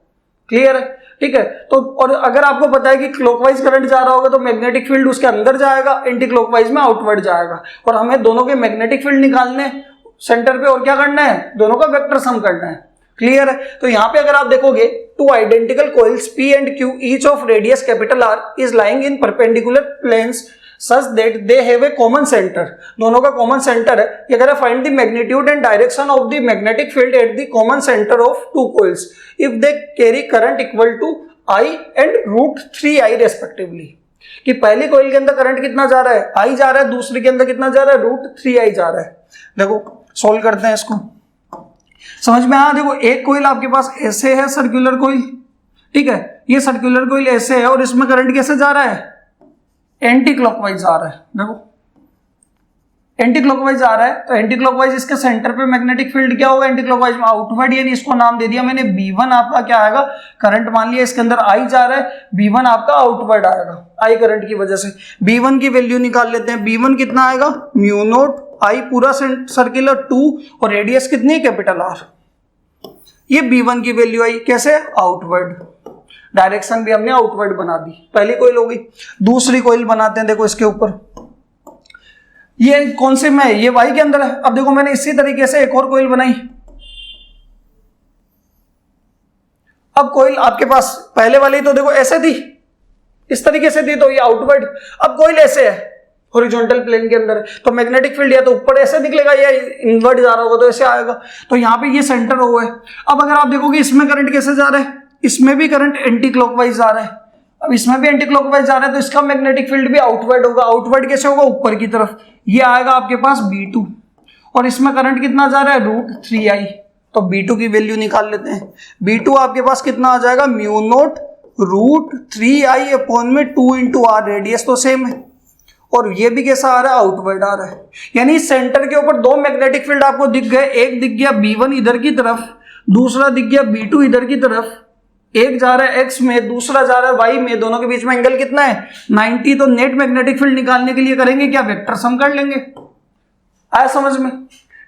क्लियर है? ठीक है। तो और अगर आपको पता है कि क्लॉकवाइज करंट जा रहा होगा तो मैग्नेटिक फील्ड उसके अंदर जाएगा, एंटी क्लॉकवाइज में आउटवर्ड जाएगा, और हमें दोनों के मैग्नेटिक फील्ड निकालने सेंटर पे, और क्या करना है, दोनों का वेक्टर सम करना है। क्लियर है? तो यहां पे अगर आप देखोगे, 2 identical coils P and Q, each of radius capital R is lying in perpendicular planes such that they have a common center. दोनों का कॉमन सेंटर है। ये कह रहा है find the magnitude and direction of the magnetic field at the common center of 2 coils if they carry current equal to I and √3I respectively. कि पहली कॉइल के अंदर करंट कितना जा रहा है, I जा रहा है, दूसरी के अंदर कितना जा रहा है, √3I जा रहा है। देखो सॉल्व करते हैं इसको। समझ में आया? देखो एक कोइल आपके पास ऐसे है, सर्कुलर कोइल, ठीक है, ये सर्कुलर कोइल ऐसे है और इसमें करंट कैसे जा रहा है? एंटी क्लॉकवाइज जा रहा है। देखो एंटी क्लॉकवाइज जा रहा है, तो एंटी क्लॉकवाइज इसके सेंटर पे मैग्नेटिक फील्ड क्या होगा? एंटी क्लॉकवाइज में आउटवर्ड, यानी इसको नाम दे दिया मैंने B1 आपका क्या आएगा? करंट मान लिया इसके अंदर I जा रहा है, B1 आपका आउटवर्ड आएगा I करंट की वजह से। B1 की वैल्यू निकाल लेते हैं। B1 कितना आएगा? म्यू नोट I पूरा सर्कुलर 2 और रेडियस कितनी? Capital R। ये B1 की वैल्यू आई। कैसे? आउटवर्ड, डायरेक्शन भी हमने आउटवर्ड बना दी। पहली कोइल हो गई। दूसरी कोइल बनाते हैं। देखो इसके ऊपर ये कौन से में है? ये Y के अंदर है। अब देखो मैंने इसी तरीके से एक और कोइल बनाई। अब कोइल आपके पास पहले वाली तो देखो ऐसे थी, इस तरीके से थी, तो ये आउटवर्ड। अब कोइल ऐसे है, हॉरिजॉन्टल प्लेन के अंदर, तो मैग्नेटिक फील्ड या तो ऊपर ऐसे निकलेगा या इनवर्ट जा रहा होगा तो ऐसे आएगा। तो यहाँ पे ये सेंटर हुआ है। अब अगर आप देखोगे इसमें करंट कैसे जा रहा है? इसमें भी करंट एंटी क्लॉकवाइज जा रहा है। अब इसमें भी एंटी क्लॉकवाइज जा रहा है, तो इसका मैग्नेटिक फील्ड भी आउटवर्ड होगा। आउटवर्ड कैसे होगा? ऊपर की तरफ। ये आएगा आपके पास B2 और इसमें करंट कितना जा रहा है? √3I। तो B2 की वैल्यू निकाल लेते हैं। B2 आपके पास कितना आ जाएगा? म्यू नोट √3I अपॉन में 2 × R। रेडियस तो सेम है और ये भी कैसा आ रहा है? आउटवर्ड आ रहा है। यानी सेंटर के ऊपर दो मैग्नेटिक फील्ड आपको दिख गए। एक दिख गया B1 इधर की तरफ, दूसरा दिख गया B2 इधर की तरफ। एक जा रहा है X में, दूसरा जा रहा है Y में। दोनों के बीच में एंगल कितना है? 90। तो नेट मैग्नेटिक फील्ड निकालने के लिए करेंगे क्या? वेक्टर सम कर लेंगे। आया समझ में?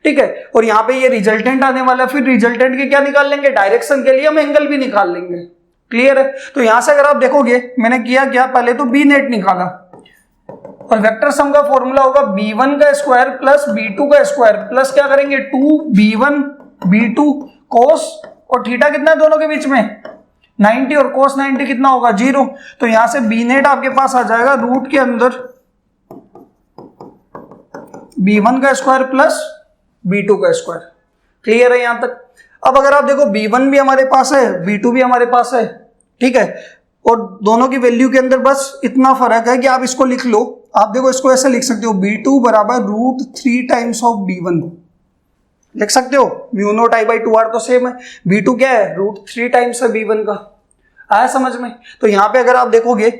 ठीक है। और यहाँ पे ये रिजल्टेंट आने वाला है, फिर रिजल्टेंट के क्या निकाल लेंगे? डायरेक्शन के लिए हम एंगल भी निकाल लेंगे। क्लियर है? तो यहां से अगर आप देखोगे मैंने किया क्या? पहले तो B नेट निकाला और वेक्टर सम का फॉर्मूला होगा B1 का स्क्वायर प्लस B2 का स्क्वायर प्लस क्या करेंगे? 2B1 B2 कोस, और थीटा कितना है दोनों के बीच में? 90, और कोस 90 कितना होगा? 0। तो यहां से B नेट आपके पास आ जाएगा रूट के अंदर B1 का स्क्वायर प्लस B2 का स्क्वायर। क्लियर है यहां तक? अब अगर आप देखो B1 भी हमारे पास है, B2 भी हमारे पास है, ठीक है, और दोनों की वैल्यू के अंदर बस इतना फर्क है कि आप इसको लिख लो। आप देखो इसको ऐसे लिख सकते हो, B2 बराबर √3 टाइम्स ऑफ B1 लिख सकते हो। म्यू नोट I/2R तो सेम है। B2 क्या है? √3 टाइम्स है B1 का। आया समझ में? तो यहां पे अगर आप देखोगे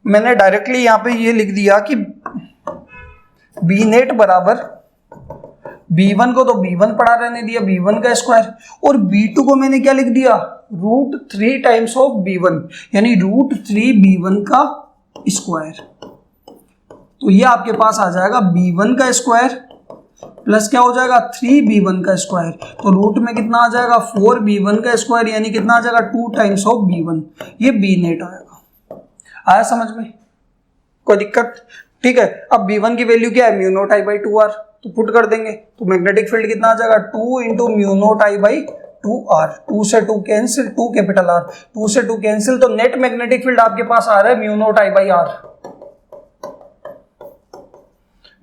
मैंने डायरेक्टली यहां पे ये लिख दिया कि B नेट बराबर B1 को तो B1 पढ़ा रहने दिया, B1 का स्क्वायर, और B2 को मैंने क्या लिख दिया? √3 टाइम्स ऑफ B1, यानी √3 B1 का स्क्वायर। तो ये आपके पास आ जाएगा B1 का स्क्वायर प्लस क्या हो जाएगा? 3B1 का स्क्वायर। तो रूट में कितना आ जाएगा? 4B1 का स्क्वायर, यानी कितना आ जाएगा? 2 टाइम्स ऑफ B1। ये B नेट आएगा। आया समझ में? कोई दिक्कत? ठीक है। अब B1 की वैल्यू क्या है? म्यू नोट I/2R, तो पुट कर देंगे तो मैग्नेटिक फील्ड कितना आ जाएगा? 2 × म्यू नोट I/2R। 2 से 2 कैंसिल, 2 कैपिटल R, 2 से 2 कैंसिल, तो नेट मैग्नेटिक फील्ड आपके पास आ रहा है mu naught I/R।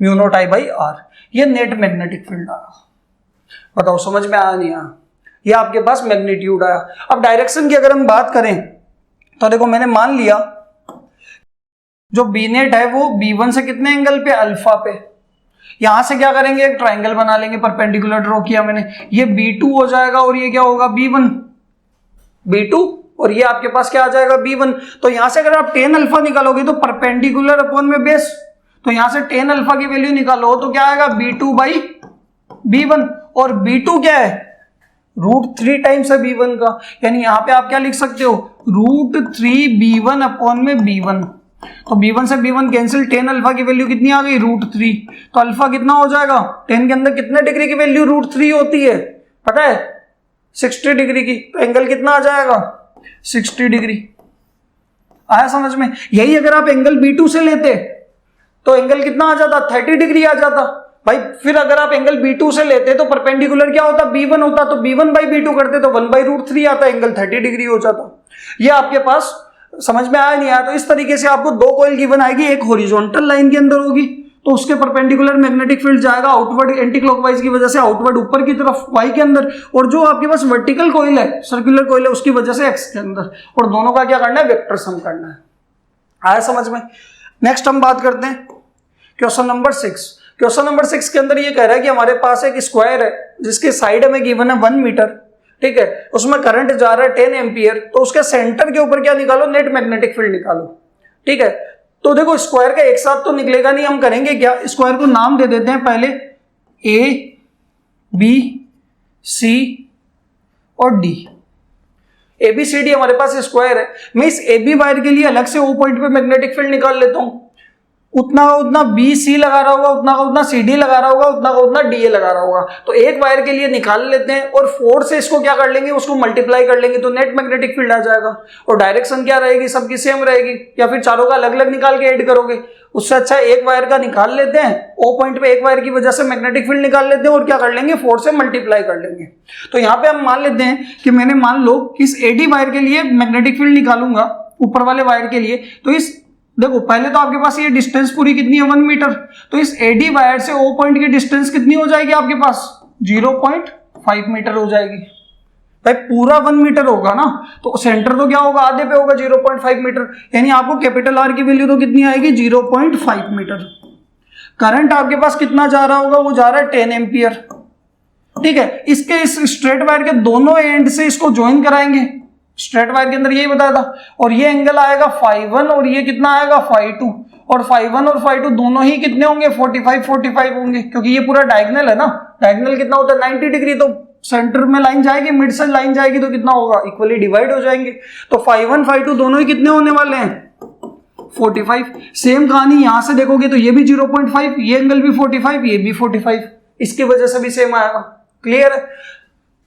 Mu naught I/R, ये नेट मैग्नेटिक फील्ड आया। बताओ समझ में आया नहीं आया? ये आपके पास मैग्नीट्यूड आया। अब डायरेक्शन की अगर हम बात करें तो देखो मैंने मान लिया जो B नेट है वो B1 से कितने एंगल पे? अल्फा पे। यहां से क्या करेंगे? एक ट्राइंगल बना लेंगे, परपेंडिकुलर ड्रॉ किया मैंने। ये B2 हो जाएगा और ये क्या होगा? B1। B2 और ये आपके पास क्या आ जाएगा? B1। तो यहां से अगर आप tan अल्फा निकालोगे तो परपेंडिकुलर अपॉन में बेस, तो यहां से tan अल्फा की वैल्यू निकालो तो क्या आएगा? B2/B1। और B2 क्या है? √3 टाइम्स है B1 का, यानी यहां पे आप क्या लिख सकते हो? √3B1 अपॉन में B1। तो B1 से B1 कैंसिल, tan अल्फा की वैल्यू कितनी आ गई? √3। तो अल्फा कितना हो जाएगा? tan के अंदर कितने डिग्री की वैल्यू √3 होती है पता है? 60 डिग्री की। तो एंगल कितना आ जाएगा? 60 डिग्री। आया समझ में? यही अगर आप एंगल B2 से लेते तो एंगल कितना आ जाता? 30 डिग्री आ जाता भाई। फिर अगर आप एंगल B2 से लेते तो परपेंडिकुलर क्या होता? B1 होता, तो B1/B2 करते तो 1/√3 आता, एंगल 30 डिग्री हो जाता। ये आपके पास समझ में आया नहीं आया? तो इस तरीके से आपको दो कॉइल गिवन आएगी, एक हॉरिजॉन्टल लाइन के अंदर होगी तो उसके परपेंडिकुलर मैग्नेटिक फील्ड जाएगा आउटवर्ड, एंटी क्लॉकवाइज की वजह से आउटवर्ड ऊपर की तरफ Y के अंदर, और जो आपके पास वर्टिकल कॉइल है, सर्कुलर कॉइल है, उसकी वजह से X के अंदर। और दोनों का क्या करना है? वेक्टर सम करना है। आया समझ में? नेक्स्ट हम बात करते हैं क्वेश्चन नंबर 6। क्वेश्चन नंबर 6 के अंदर ये कह रहा है कि हमारे पास एक स्क्वायर है जिसके साइड में गिवन है 1 मीटर, ठीक है, उसमें करंट जा रहा है 10 एम्पियर, तो उसके सेंटर के ऊपर क्या निकालो, नेट मैग्नेटिक फील्ड निकालो, ठीक है। तो देखो स्क्वायर का एक साथ तो निकलेगा नहीं, हम करेंगे क्या, स्क्वायर को नाम दे देते हैं पहले ए बी सी और डी। ABCD हमारे पास स्क्वायर है, मैं इस AB वायर के लिए अलग से O पॉइंट पे मैग्नेटिक फील्ड निकाल लेता हूं, उतना का उतना BC लगा रहा होगा, उतना का उतना CD लगा रहा होगा, उतना का उतना DA लगा रहा होगा, तो एक वायर के लिए निकाल लेते हैं और 4 से इसको क्या कर लेंगे, उसको मल्टीप्लाई कर लेंगे तो नेट मैग्नेटिक फील्ड आ जाएगा। और डायरेक्शन क्या रहेगी, सबकी सेम रहेगी, या फिर चारों का अलग अलग निकाल के ऐड करोगे, उससे अच्छा एक वायर का निकाल लेते हैं, O पॉइंट पे एक वायर की वजह से मैग्नेटिक फील्ड निकाल लेते हैं और क्या कर लेंगे, 4 से मल्टीप्लाई कर लेंगे। तो यहाँ पे हम मान लेते हैं कि मैंने मान लो इस AD वायर के लिए मैग्नेटिक फील्ड निकालूंगा, ऊपर वाले वायर के लिए, तो इस देखो पहले तो आपके पास ये डिस्टेंस पूरी कितनी है 1 मीटर, तो इस AD वायर से O पॉइंट की डिस्टेंस कितनी हो जाएगी आपके पास 0.5 मीटर हो जाएगी। भाई पूरा 1 मीटर होगा ना, तो सेंटर तो क्या होगा, आधे पे होगा 0.5 मीटर, यानी आपको कैपिटल R की वैल्यू तो कितनी आएगी 0.5 मीटर। करंट आपके पास कितना जा रहा होगा, वो जा रहा है 10 एम्पियर, ठीक है। इसके इस स्ट्रेट वायर के दोनों एंड से इसको ज्वाइन कराएंगे, स्ट्रेट वायर के अंदर यही बताया था, और ये एंगल आएगा φ1 और ये कितना आएगा φ2, और φ1 और φ2 दोनों ही कितने होंगे 45 होंगे, क्योंकि ये पूरा डायगोनल है ना, डायगोनल कितना होता है 90 डिग्री, तो सेंटर में लाइन जाएगी, मिड से लाइन जाएगी तो कितना होगा, इक्वली डिवाइड हो जाएंगे, तो φ1 φ2 दोनों ही कितने होने वाले हैं 45। सेम कहानी यहां से देखोगे तो ये भी 0.5, ये एंगल भी 45, ये भी 45, इसकी वजह से भी सेम आएगा। क्लियर है,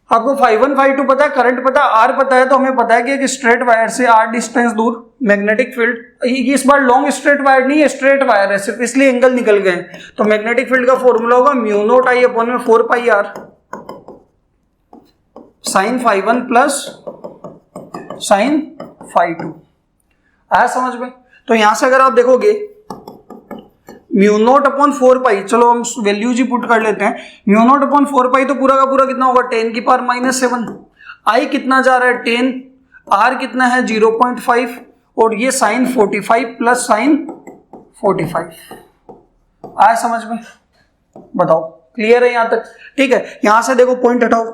आपको φ1 φ2 पता है, करंट पता है, R पता है, तो हमें पता है कि एक स्ट्रेट वायर से R डिस्टेंस दूर मैग्नेटिक फील्ड, इस बार लॉन्ग स्ट्रेट वायर नहीं है, स्ट्रेट वायर है सिर्फ, इसलिए एंगल निकल गए, तो मैग्नेटिक फील्ड का फॉर्मूला होगा μ0I/4 πr sin φ1 plus sin φ2। आया समझ में। तो यहां से अगर आप देखोगे μ0/4 पाई, चलो हम वैल्यूज ही पुट कर लेते हैं, μ0/4 पाई तो पूरा का पूरा कितना होगा 10⁻⁻⁷, I कितना जा रहा है 10, R कितना है 0.5, और ये sin 45 प्लस sin 45। आया समझ में, बताओ क्लियर है यहां तक, ठीक है। यहां से देखो पॉइंट हटाओ,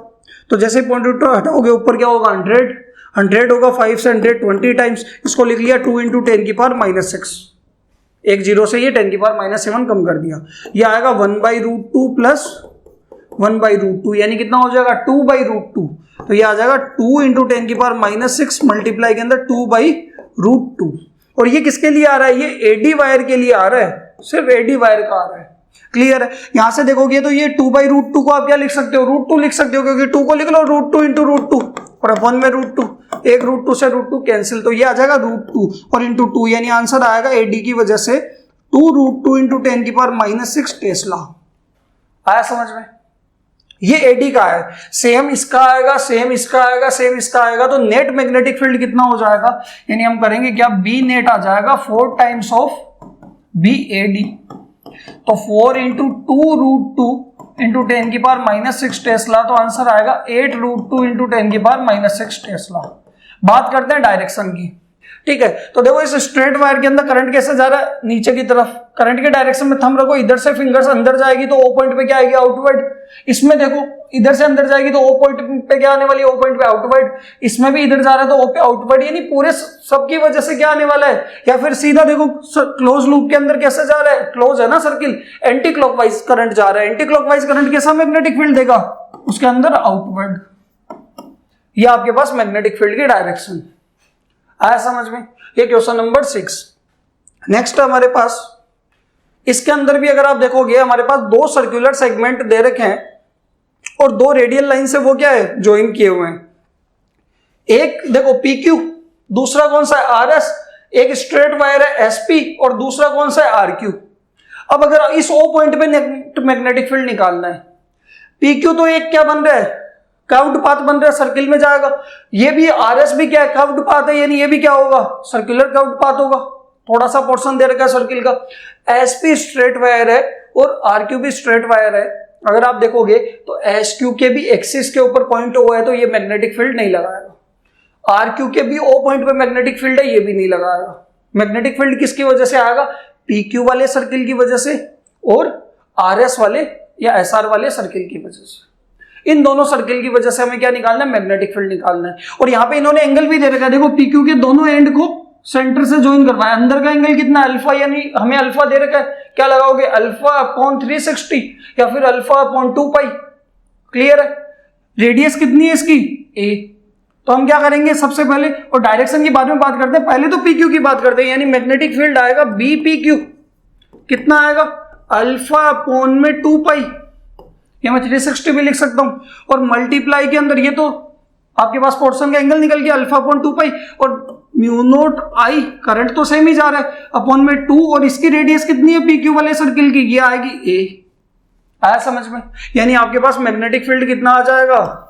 तो जैसे पॉइंट हटाओगे ऊपर क्या होगा 100 होगा, 5 से 120 टाइम्स, इसको लिख लिया 2 × 10⁻⁶, एक जीरो से ये 10⁻⁷ कम कर दिया, ये आएगा 1/√2 प्लस 1/√2, यानी कितना हो जाएगा 2/√2, तो ये आ जाएगा 2 × 10⁻⁶ मल्टीप्लाई के अंदर 2/√2। और ये किसके लिए आ रहा है, ये AD वायर के लिए आ रहा है, सिर्फ AD वायर का आ रहा है। क्लियर है, यहां से देखोगे तो ये 2/√2 को आप क्या लिख सकते हो, √2 लिख सकते हो, क्योंकि 2 को लिख लो √2 × √2 और अपन में √2, एक √2 से √2 कैंसिल, तो ये आ जाएगा √2 और इंटू 2, यानी आंसर आएगा AD की वजह से 2√2 × 10⁻⁶ टेस्ला। आया समझ में, ये AD का है, सेम इसका आएगा, सेम इसका आएगा, सेम इसका आएगा, तो नेट मैग्नेटिक फील्ड कितना हो जाएगा, यानी हम करेंगे क्या, B नेट आ जाएगा 4 टाइम्स ऑफ BAD, तो 4 × 2√2 × 10⁻⁻⁶ टेस्ला, तो आंसर आएगा 8√2 × 10⁻⁻⁶ टेस्ला। बात करते हैं डायरेक्शन की, ठीक है। तो देखो इस स्ट्रेट वायर के अंदर करंट कैसे जा रहा है, नीचे की तरफ, करंट के डायरेक्शन में थंब रखो, इधर से फिंगर्स अंदर जाएगी तो O पॉइंट पे क्या आएगी आउटवर्ड, इसमें देखो इधर से अंदर जाएगी तो O पॉइंट पे क्या आने वाली है, O पॉइंट पे आउटवर्ड, इसमें भी इधर जा रहा है तो O पे आउटवर्ड, यानी पूरे सबकी वजह से क्या आने वाला है, या फिर सीधा देखो क्लोज लूप के अंदर कैसे जा रहा है, क्लोज है ना सर्किल, एंटी क्लॉकवाइज करंट जा रहा है, एंटी क्लॉकवाइज करंट कैसा मैग्नेटिक फील्ड देगा, उसके अंदर आउटवर्ड, ये आपके पास मैग्नेटिक फील्ड की डायरेक्शन। आया समझ में, ये क्वेश्चन नंबर 6। नेक्स्ट हमारे पास इसके अंदर भी अगर आप देखोगे हमारे पास 2 सर्कुलर सेगमेंट दे रखे हैं और 2 रेडियल लाइन से वो क्या है ज्वाइन किए हुए हैं, एक देखो PQ, दूसरा कौन सा है RS, एक स्ट्रेट वायर है SP और दूसरा कौन सा है RQ। अब अगर इस O पॉइंट पे मैग्नेटिक फील्ड निकालना है, PQ तो एक क्या बन रहा है, कर्व्ड पाथ बन रहा है, सर्किल में जाएगा, ये भी RS भी क्या है कर्व्ड पाथ है, यानी ये भी क्या होगा सर्कुलर कर्व्ड पाथ होगा, थोड़ा सा पोर्शन दे रखा है सर्किल का। SP स्ट्रेट वायर है और RQ भी स्ट्रेट वायर है, अगर आप देखोगे तो SQ के भी एक्सिस के ऊपर पॉइंट हुआ है तो ये मैग्नेटिक फील्ड नहीं लगाएगा, RQ के भी O पॉइंट पे मैग्नेटिक फील्ड है, ये भी नहीं लगाएगा। मैग्नेटिक फील्ड किसकी वजह से आएगा, PQ वाले सर्किल की वजह से और RS वाले या SR वाले सर्किल की वजह से। इन दोनों सर्किल की वजह से हमें क्या निकालना है, मैग्नेटिक फील्ड निकालना है। और यहाँ पे इन्होंने एंगल भी दे रखा है, देखो PQ के दोनों एंड को सेंटर से ज्वाइन करवाया। अंदर का एंगल कितना, अल्फा, यानी हमें अल्फा दे रखा है, क्या लगाओगे, अल्फा अपॉन 360 या फिर अल्फा अपॉन 2 पाई। क्लियर है। रेडियस कितनी है इसकी, a। तो हम क्या करेंगे सबसे पहले, और डायरेक्शन की बाद में बात करते हैं, पहले तो PQ की बात करते हैं, यानी मैग्नेटिक फील्ड आएगा BPQ, कितना आएगा, अल्फा अपॉन में 2 पाई, ये मैं 360 भी लिख सकता हूं, और मल्टीप्लाई के अंदर ये तो आपके पास पोर्शन का एंगल निकल गया अल्फा अपॉन 2 पाई, और म्यू नोट आई, करंट तो सेम ही जा रहा है, अपॉन में 2, और इसकी रेडियस कितनी है PQ वाले सर्किल की, ये आएगी a। आया समझ में। यानी आपके पास मैग्नेटिक फील्ड कितना आ जाएगा,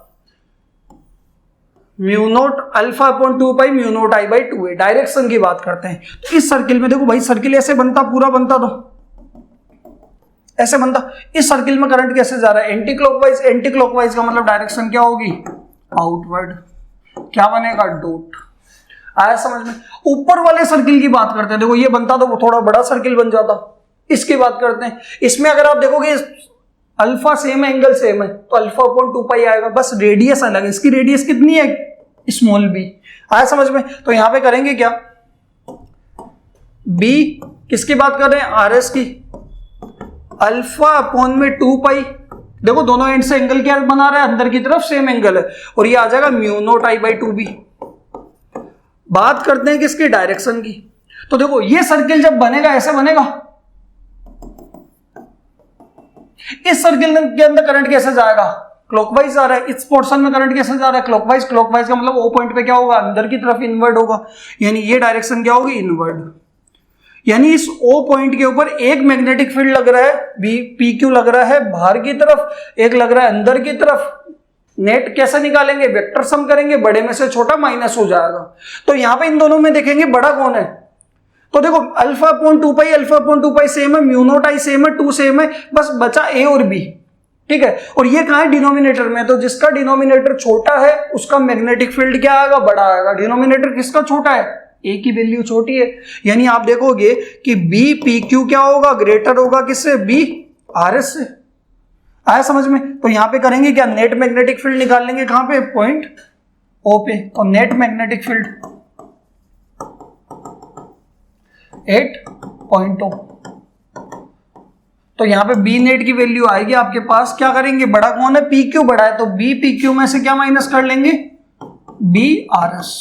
mu note alpha upon 2 pi mu naught I by 2a। Direction की बात करते हैं तो इस सर्किल में देखो भाई, सर्किल ऐसे बनता, पूरा बनता तो ऐसे बनता, इस सर्किल में करंट कैसे जा रहा है, एंटी क्लॉकवाइज। एंटी क्लॉकवाइज का मतलब डायरेक्शन क्या होगी, आउटवर्ड। क्या बनेगा, डॉट। आया समझ में। ऊपर वाले सर्किल की बात करते हैं, देखो ये बनता तो वो थोड़ा बड़ा सर्किल बन जाता। इसकी बात करते हैं, इसमें अगर आप देखोगे अल्फा सेम है, एंगल सेम है, तो अल्फा अपॉन 2 पाई आएगा, बस रेडियस अलग है। इसकी रेडियस कितनी है, स्मॉल b। आया समझ में। तो यहां पे करेंगे क्या, b किसकी बात कर रहे हैं, RS की, अल्फा अपॉन में 2 पाई। देखो दोनों एंड से एंगल क्या बना रहा है, अंदर की तरफ सेम एंगल है, और ये आ जाएगा mu note I by 2b। बात करते हैं किसकी, डायरेक्शन की। तो देखो ये सर्किल जब बनेगा ऐसे बनेगा, इस सर्किल के अंदर करंट कैसे जाएगा, क्लॉकवाइज जा रहा है। इस पोर्शन में करंट कैसे जा रहा है, क्लॉकवाइज। क्लॉकवाइज का मतलब ओ पॉइंट पे क्या होगा, अंदर की तरफ इनवर्ड होगा, यानी ये डायरेक्शन क्या होगी, इनवर्ड। यानी इस ओ पॉइंट के ऊपर एक मैग्नेटिक फील्ड लग रहा है, PQ लग रहा है बाहर की तरफ, एक लग रहा है अंदर की तरफ। नेट कैसे निकालेंगे, वेक्टर सम करेंगे, बड़े में से छोटा माइनस हो जाएगा। तो यहां पे इन दोनों में देखेंगे बड़ा कौन है, तो देखो अल्फा अपॉन 2 पाई, अल्फा अपॉन 2 पाई सेम है, म्यू नोट आई सेम है, 2 सेम है, बस बचा a और b। ठीक है। और ये कहां है, डिनोमिनेटर में। तो जिसका डिनोमिनेटर छोटा है उसका मैग्नेटिक फील्ड क्या आएगा, बड़ा आएगा। डिनोमिनेटर किसका छोटा है, a की वैल्यू छोटी है, यानी आप देखोगे कि BPQ क्या होगा, ग्रेटर होगा किससे, B RS से। आया समझ में। तो यहां पे करेंगे क्या, नेट मैग्नेटिक फील्ड निकाल लेंगे, कहां पे, पॉइंट O पे। तो नेट मैग्नेटिक फील्ड 8.0। तो यहां पे बी नेट की वैल्यू आएगी आपके पास, क्या करेंगे, बड़ा कौन है, PQ बड़ा है, तो BPQ में से क्या माइनस कर लेंगे, BRS।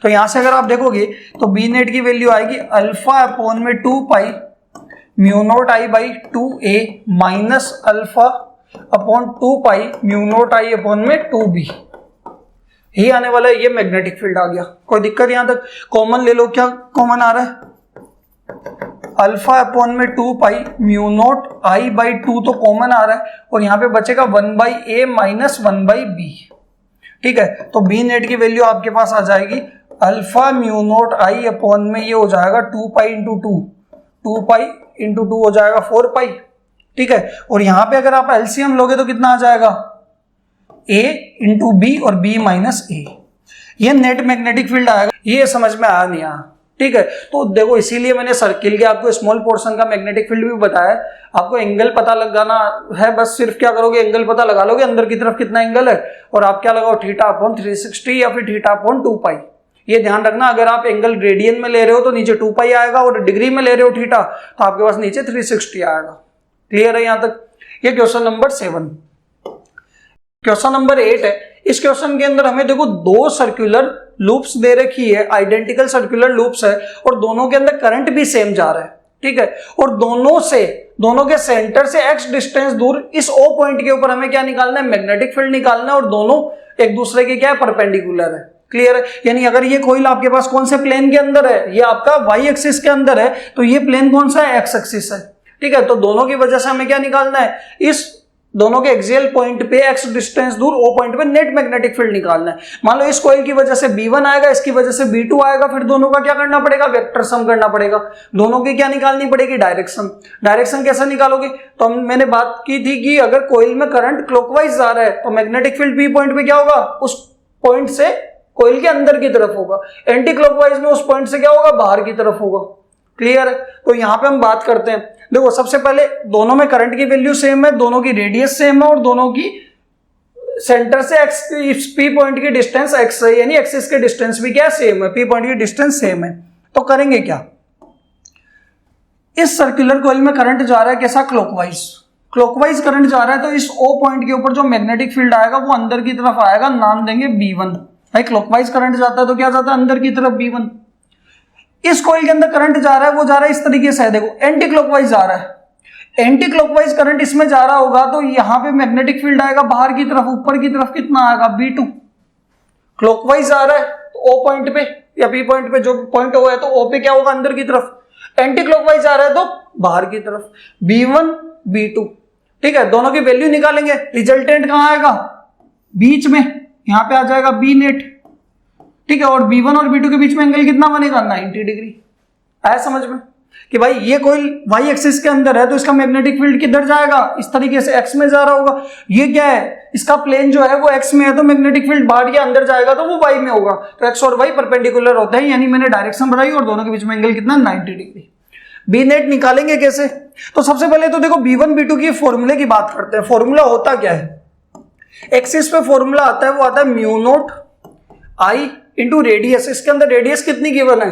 तो यहां से अगर आप देखोगे तो बी नेट की वैल्यू आएगी अल्फा अपॉन में 2 पाई mu naught I by 2a minus alpha upon 2 pi mu naught I upon में 2b। ही आने वाला है, ये मैग्नेटिक फील्ड आ गया। कोई दिक्कत यहां तक, कॉमन ले लो, क्या कॉमन आ रहा है, अल्फा अपॉन में 2 पाई म्यू नोट आई बाई 2 तो कॉमन आ रहा है, और यहां पे बचेगा 1 by a minus 1 by b। ठीक है। तो बी नेट की वैल्यू आपके पास आ जाएगी अल्फा म्यू नोट आई अपॉन में ये हो जाएगा 2 पाई इंटू 2 पाई इंटू 2 हो जाएगा 4 पाई। ठीक है। और यहां पे अगर आप एलसीएम लोगे तो कितना आ जाएगा, a इंटू बी और b माइनस a। ये नेट मैग्नेटिक फील्ड आएगा। ये समझ में आया नहीं आया, ठीक है। तो देखो इसीलिए मैंने सर्किल के आपको स्मॉल पोर्शन का मैग्नेटिक फील्ड भी बताया। आपको एंगल पता लगाना है, बस सिर्फ क्या करोगे, एंगल पता लगा लोगे अंदर की तरफ कितना एंगल है, और आप क्या लगाओ, थीटा अपॉन 360 या फिर थीटा अपॉन 2 पाई। ये ध्यान रखना, अगर आप एंगल रेडियन में ले रहे हो तो नीचे 2 पाई आएगा, और डिग्री में ले रहे हो थीटा तो आपके पास नीचे 360 आएगा। क्लियर है यहां तक। ये क्वेश्चन नंबर 7। क्वेश्चन नंबर 8 है। इस क्वेश्चन के अंदर हमें देखो 2 सर्कुलर लूप्स दे रखी है, आइडेंटिकल सर्कुलर लूप्स है, और दोनों के अंदर करंट भी सेम जा रहा है। ठीक है। और दोनों के सेंटर से x डिस्टेंस दूर इस O पॉइंट के ऊपर हमें क्या निकालना है, मैग्नेटिक फील्ड निकालना है, और दोनों एक दूसरे के क्या है, परपेंडिकुलर है। क्लियर है। यानी अगर ये कोइल आपके पास कौन से प्लेन के अंदर है, ये आपका y एक्सिस के अंदर है, तो ये प्लेन कौन सा है, x एक्सिस है। ठीक है। तो दोनों की वजह से हमें क्या निकालना है, इस दोनों के एक्सियल पॉइंट पे x डिस्टेंस दूर O पॉइंट पे नेट मैग्नेटिक फील्ड निकालना है। मान लो इस कॉइल की वजह से B1 आएगा, इसकी वजह से B2 आएगा, फिर दोनों का क्या करना पड़ेगा, वेक्टर सम करना पड़ेगा। दोनों की क्या निकालनी पड़ेगी, डायरेक्शन। डायरेक्शन कैसे निकालोगे, तो मैंने बात की थी कि अगर कॉइल में करंट क्लॉकवाइज जा रहा है तो मैग्नेटिक फील्ड B पॉइंट पे क्या होगा, उस पॉइंट से कॉइल के अंदर की तरफ होगा। एंटी क्लॉकवाइज में उस पॉइंट से क्या होगा, बाहर की तरफ होगा। क्लियर है। तो यहां पे हम बात करते हैं, देखो सबसे पहले दोनों में करंट की वैल्यू सेम है, दोनों की रेडियस सेम है और दोनों की सेंटर से एक्स पी पॉइंट की डिस्टेंस एक्स है, यानी एक्सिस के डिस्टेंस भी क्या सेम है, पी पॉइंट की डिस्टेंस सेम है। तो करेंगे क्या, इस सर्कुलर कॉइल में करंट जा रहा है कैसा, क्लॉकवाइज, क्लॉकवाइज करंट जा रहा है, तो इस O पॉइंट के ऊपर जो मैग्नेटिक फील्ड आएगा वो अंदर की तरफ आएगा, नाम देंगे B1। भाई क्लॉकवाइज करंट जाता है तो क्या जाता है, अंदर की तरफ B1। इस कॉइल के अंदर करंट जा रहा है, वो जा रहा है इस तरीके से है, देखो एंटी क्लॉकवाइज जा रहा है, एंटी क्लॉकवाइज करंट इसमें जा रहा होगा तो यहां पे मैग्नेटिक फील्ड आएगा बाहर की तरफ, ऊपर की तरफ कितना आएगा B2। क्लॉकवाइज आ रहा है तो O पॉइंट पे या P पॉइंट पे, जो पॉइंट हुआ है तो O पे क्या होगा, अंदर की तरफ, एंटी क्लॉकवाइज आ रहा है तो बाहर की तरफ, B1 B2। ठीक है, दोनों की वैल्यू निकालेंगे, रिजल्टेंट कहां आएगा, बीच में, यहां पे आ जाएगा B नेट। ठीक है, और B1 और B2 के बीच में एंगल कितना बनेगा, 90 डिग्री। आया समझ में कि भाई ये कोई वाई एक्सिस के अंदर है तो इसका मैग्नेटिक फील्ड किधर जाएगा, इस तरीके से एक्स में जा रहा होगा। ये क्या है, इसका प्लेन जो है वो एक्स में है तो मैग्नेटिक फील्ड बाहर या अंदर जाएगा तो वो वाई में होगा, तो एक्स और वाई परपेंडिकुलर होते हैं, यानी मैंने डायरेक्शन बनाई और दोनों के बीच में एंगल कितना, 90 डिग्री। बी नेट निकालेंगे कैसे, तो सबसे पहले तो देखो B1 B2 की फॉर्मूले की बात करते हैं। फॉर्मूला होता क्या है, एक्सिस पे फॉर्मूला आता है, वो आता है म्यू नोट आई इंटू रेडियस। इसके अंदर रेडियस कितनी गिवन है,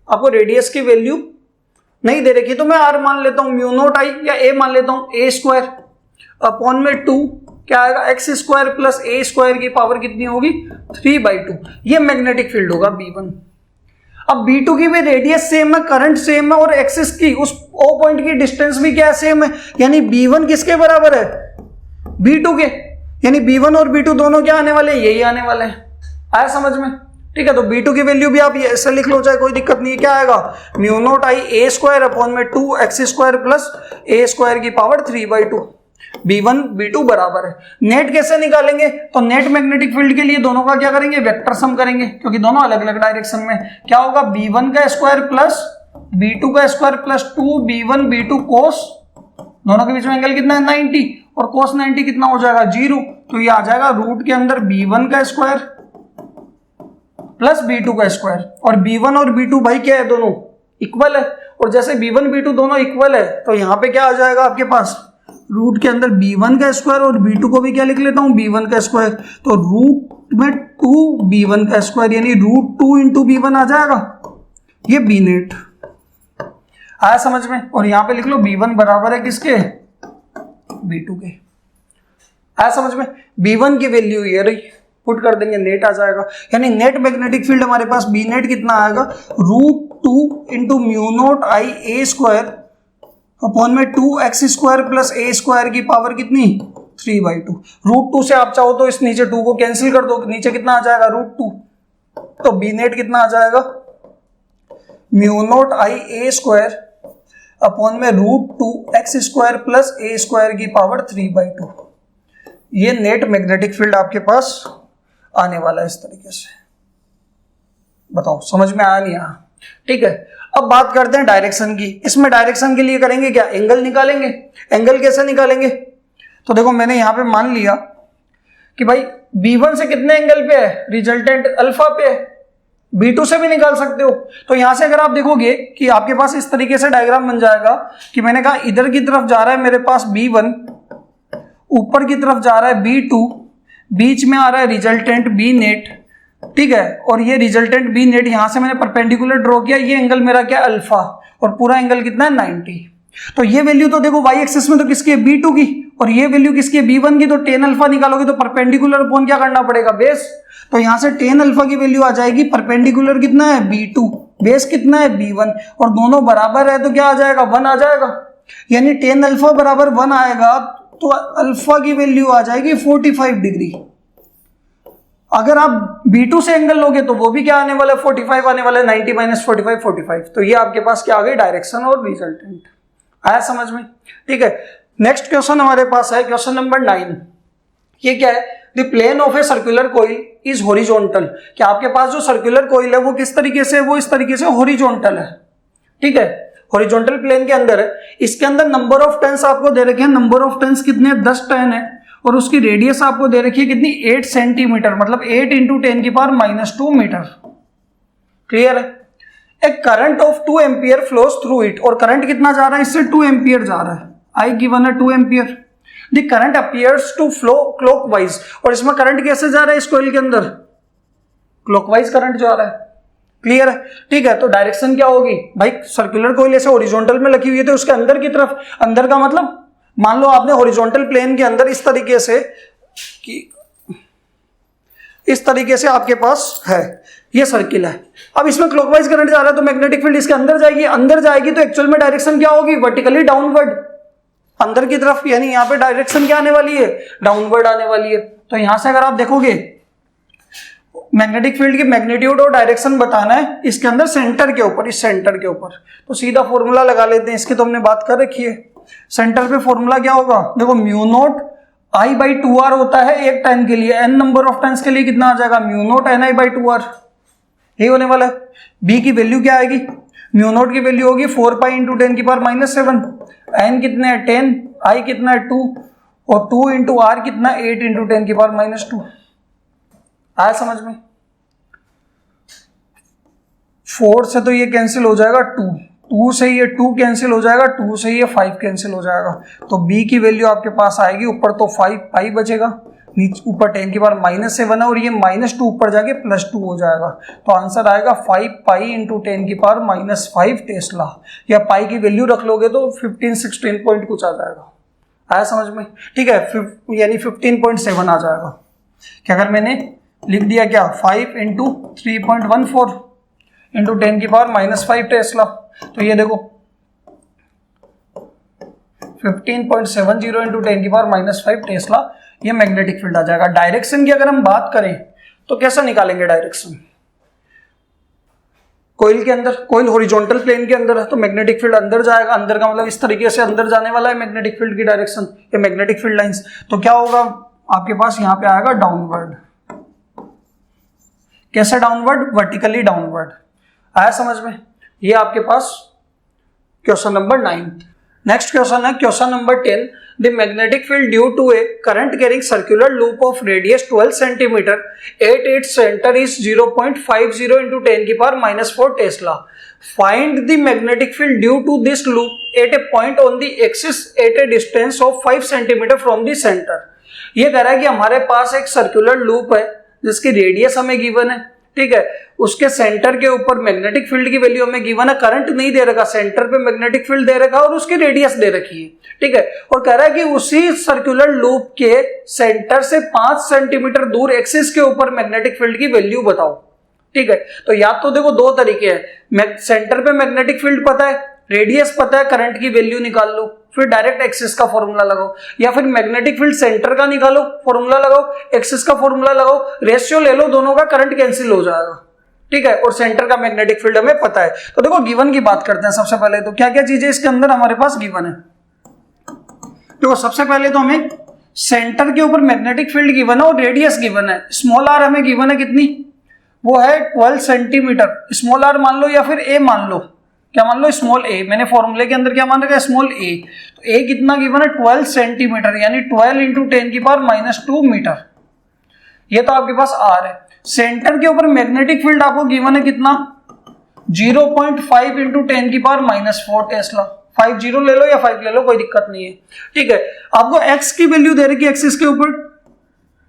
आपको रेडियस की वैल्यू नहीं दे रखी तो मैं आर मान लेता हूं, म्यू नोट आई या ए मान लेता हूं, ए स्क्वायर अपॉन में 2 क्या आएगा, एक्स स्क्वायर प्लस ए स्क्वायर की पावर कितनी होगी, 3/2। ये मैग्नेटिक फील्ड होगा B1। अब B2 की भी रेडियस सेम है, करंट सेम है और एक्सिस की उस O पॉइंट की डिस्टेंस भी क्या सेम है, यानी B1 किसके बराबर है, B2 के, यानी B1 और B2 दोनों क्या आने वाले हैं, यही आने वाले हैं। आया समझ में। ठीक है, तो B2 की वैल्यू भी आप ऐसे लिख लो, चाहे कोई दिक्कत नहीं है, क्या आएगा, म्यू नोट आई ए स्क्वायर अपॉन में 2 एक्स स्क्वायर प्लस ए स्क्वायर की पावर 3/2। B1 B2 बराबर है। नेट कैसे निकालेंगे, तो नेट मैग्नेटिक फील्ड के लिए दोनों का क्या करेंगे, वेक्टर सम करेंगे, क्योंकि दोनों अलग अलग डायरेक्शन में। क्या होगा, B1 का स्क्वायर प्लस B2 का स्क्वायर प्लस 2B1 B2 कोस, दोनों के बीच में एंगल कितना है, 90, और कोस 90 कितना हो जाएगा, 0। तो ये आ जाएगा रूट के अंदर B1 का स्क्वायर प्लस B2 का स्क्वायर, और B1 और B2 भाई क्या है, दोनों इक्वल है, और जैसे B1 B2 दोनों इक्वल है तो यहां पे क्या आ जाएगा आपके पास, रूट के अंदर B1 का स्क्वायर, और B2 को भी क्या लिख लेता हूं, B1 का स्क्वायर, तो रूट में 2B1 का स्क्वायर, यानी रूट 2 इंटू B1 आ जाएगा, ये B नेट। आया समझ में। और यहां पे लिख लो B1 बराबर है किसके, B2 के। आया समझ में। B1 की वैल्यू ये रही, पुट कर देंगे, नेट आ जाएगा, यानी नेट मैग्नेटिक फील्ड हमारे पास B नेट कितना आएगा, रूट 2 इंटू म्यू नोट आई ए स्क्वायर अपॉन में 2 एक्स स्क्वायर प्लस ए स्क्वायर की पावर कितनी, 3/2। रूट 2 से आप चाहो तो इस नीचे 2 को कैंसिल कर दो, नीचे कितना आ जाएगा, रूट 2। तो B नेट कितना आ जाएगा, म्यू नोट आई ए स्क्वायर अपॉन में रूट 2 एक्स स्क्वायर प्लस ए स्क्वायर की पावर 3/2। ये नेट मैग्नेटिक फील्ड आपके पास आने वाला है इस तरीके से। बताओ समझ में आया नहीं आया। ठीक है, अब बात करते हैं डायरेक्शन की। इसमें डायरेक्शन के लिए करेंगे क्या, एंगल निकालेंगे। एंगल कैसे निकालेंगे, तो देखो मैंने यहां पे मान लिया कि भाई B1 से कितने एंगल पे है, रिजल्टेंट अल्फा पे है, B2 से भी निकाल सकते हो। तो यहां से अगर आप देखोगे कि आपके पास इस तरीके से डायग्राम बन जाएगा कि मैंने कहा इधर की तरफ जा रहा है मेरे पास B1, ऊपर की तरफ जा रहा है B2, बीच में आ रहा है रिजल्टेंट B नेट। ठीक है, और ये रिजल्टेंट B नेट यहां से मैंने परपेंडिकुलर ड्रॉ किया, ये एंगल मेरा क्या अल्फा, और पूरा एंगल कितना है 90। तो ये वैल्यू तो देखो वाई एक्सिस में तो किसकी है, B2 की, और ये वैल्यू किसकी है, B1 की। तो tan अल्फा निकालोगे तो परपेंडिकुलर अपॉन क्या करना पड़ेगा, बेस। तो यहां से tan अल्फा की वैल्यू आ जाएगी, परपेंडिकुलर कितना है B2, बेस कितना है B1, और दोनों बराबर है तो क्या आ जाएगा, 1 आ जाएगा। यानी tan अल्फा बराबर 1 आएगा तो अल्फा की वैल्यू आ जाएगी 45 डिग्री। अगर आप B2 से एंगल लोगे तो वो भी क्या आने वाला है, 45 आने वाला है, 90 माइनस 45 45। तो ये आपके पास क्या आ गई, डायरेक्शन और रिजल्टेंट। आया समझ में। ठीक है, नेक्स्ट क्वेश्चन हमारे पास है क्वेश्चन नंबर 9। ये क्या है, the plane of a circular coil is horizontal. कि आपके पास जो सर्कुलर कॉइल है वो किस तरीके से, वो इस तरीके से हॉरिजॉन्टल है। ठीक है, हॉरिजॉन्टल प्लेन के अंदर है। इसके अंदर नंबर ऑफ टर्न्स आपको दे रखे हैं, नंबर ऑफ टर्न्स कितने, 10 टर्न है, और उसकी रेडियस आपको दे रखी है कितनी, 8 सेंटीमीटर, मतलब 8 इंटू 10 की पावर -2 मीटर। क्लियर है। A current of 2 ampere flows through it, और करंट कितना जा रहा है इससे 2 एम्पियर जा रहा है, आई गिवन है 2 ampere. The current appears to flow clockwise, और इसमें करंट कैसे जा रहा है इस कॉइल के अंदर, क्लॉकवाइज करंट जा रहा है। क्लियर है, ठीक है। तो डायरेक्शन क्या होगी भाई, सर्कुलर कॉइल ऐसे हॉरिजॉन्टल में लगी हुई है तो उसके अंदर की तरफ, अंदर का मतलब मान लो आपने हॉरिजॉन्टल प्लेन के अंदर इस तरीके से कि इस तरीके से आपके पास है, ये सर्किल है। अब इसमें क्लॉकवाइज करंट जा रहा है तो मैग्नेटिक फील्ड इसके अंदर जाएगी, अंदर जाएगी तो एक्चुअल में डायरेक्शन क्या होगी, वर्टिकली डाउनवर्ड, अंदर की तरफ, यानी यहां पे डायरेक्शन क्या आने वाली है, डाउनवर्ड आने वाली है। तो यहां से अगर आप देखोगे मैग्नेटिक फील्ड की मैग्नीट्यूड और डायरेक्शन बताना है इसके अंदर सेंटर के ऊपर, इस सेंटर के ऊपर, तो सीधा फॉर्मूला लगा लेते हैं, इसकी तो हमने बात कर रखी है। सेंटर पे फॉर्मूला क्या होगा, देखो mu naught I by 2r होता है एक टाइम के लिए, n नंबर ऑफ टाइम्स के लिए कितना आ जाएगा, mu naught N I by 2r, यही होने वाला है। b की वैल्यू क्या आएगी, म्यू नोट की वैल्यू होगी 4 पाई इंटू 10 की पावर -7, n कितना है 10, i कितना है 2, और 2 इंटू आर कितना 8 इंटू 10 की पावर -2। आया समझ में, 4 से तो ये कैंसिल हो जाएगा 2 से ये 2 कैंसिल हो जाएगा, 2 से ये 5 कैंसिल हो जाएगा, तो b की वैल्यू आपके पास आएगी, ऊपर तो 5 पाई बचेगा, नीचे ऊपर 10 की पावर -7 है और ये -2 ऊपर जाके +2 हो जाएगा, तो आंसर आएगा 5 पाई इंटू 10 की पावर -5 टेस्ला, या पाई की वैल्यू रख लोगे तो 15-16 पॉइंट कुछ आ जाएगा। आया समझ में, ठीक है, यानी 15.7 आ जाएगा। क्या अगर मैंने लिख दिया क्या 5 इंटू 3.14 इंटू 10 की पावर -5 टेस्ला, तो ये देखो 15.70 इंटू 10 की पावर -5 टेस्ला, ये मैग्नेटिक फील्ड आ जाएगा। डायरेक्शन की अगर हम बात करें तो कैसा निकालेंगे डायरेक्शन, कोइल के अंदर, कोइल हॉरिजॉन्टल प्लेन के अंदर है तो मैग्नेटिक फील्ड अंदर जाएगा, अंदर का मतलब इस तरीके से अंदर जाने वाला है मैग्नेटिक फील्ड की डायरेक्शन, ये मैग्नेटिक फील्ड लाइंस, तो क्या होगा आपके पास यहाँ पे आएगा डाउनवर्ड। कैसे डाउनवर्ड, वर्टिकली डाउनवर्ड। आया समझ में, ये आपके पास क्वेश्चन नंबर 9। नेक्स्ट क्वेश्चन है question number 10, the magnetic field due to a current carrying circular loop of radius 12 centimetre at its centre is 0.50 into 10 की power -4 tesla. Find the magnetic field due to this loop at a point on the axis at a distance of 5 centimetre from the centre. ये कह रहा है कि हमारे पास एक सर्कुलर लूप है जिसकी रेडियस हमें गिवन है, ठीक है, उसके सेंटर के ऊपर मैग्नेटिक फील्ड की वैल्यू हमें गिवन है, करंट नहीं दे रखा, सेंटर पे मैग्नेटिक फील्ड दे रखा और उसकी रेडियस दे रखी है, ठीक है, और कह रहा है कि उसी सर्कुलर लूप के सेंटर से 5 सेंटीमीटर दूर एक्सिस के ऊपर मैग्नेटिक फील्ड की वैल्यू बताओ, ठीक है। तो या तो देखो दो तरीके हैं, सेंटर पे मैग्नेटिक फील्ड पता है, रेडियस पता है, करंट की वैल्यू निकाल लो, फिर डायरेक्ट एक्सिस का फॉर्मूला लगाओ, या फिर मैग्नेटिक फील्ड सेंटर का निकालो, फॉर्मूला लगाओ, एक्सिस का फॉर्मूला लगाओ, रेशियो ले लो दोनों का, करंट कैंसिल हो जाएगा, ठीक है, और सेंटर का मैग्नेटिक फील्ड हमें पता है। तो देखो गिवन की बात करते हैं सबसे पहले, तो क्या क्या चीजें इसके अंदर हमारे पास गिवन है। देखो सबसे पहले तो हमें सेंटर के ऊपर मैग्नेटिक फील्ड गिवन है और रेडियस गिवन है, स्मॉल आर हमें गिवन है कितनी, वो है 12 सेंटीमीटर, स्मॉल आर मान लो या फिर ए मान लो, क्या मान लो, स्मॉल ए, मैंने फॉर्मूले के अंदर क्या मान रखा है, स्मॉल ए, तो ए कितना गिवन है 12 सेंटीमीटर, यानी 12 इंटू 10 की पावर -2 मीटर, ये तो आपके पास आर है। सेंटर के ऊपर मैग्नेटिक फील्ड आपको गिवन है कितना, 0.5 इंटू 10 की पावर -4 टेस्ला, 50 ले लो या 5 ले लो, कोई दिक्कत नहीं है, ठीक है। आपको एक्स की वैल्यू दे रखी है, एक्सिस के ऊपर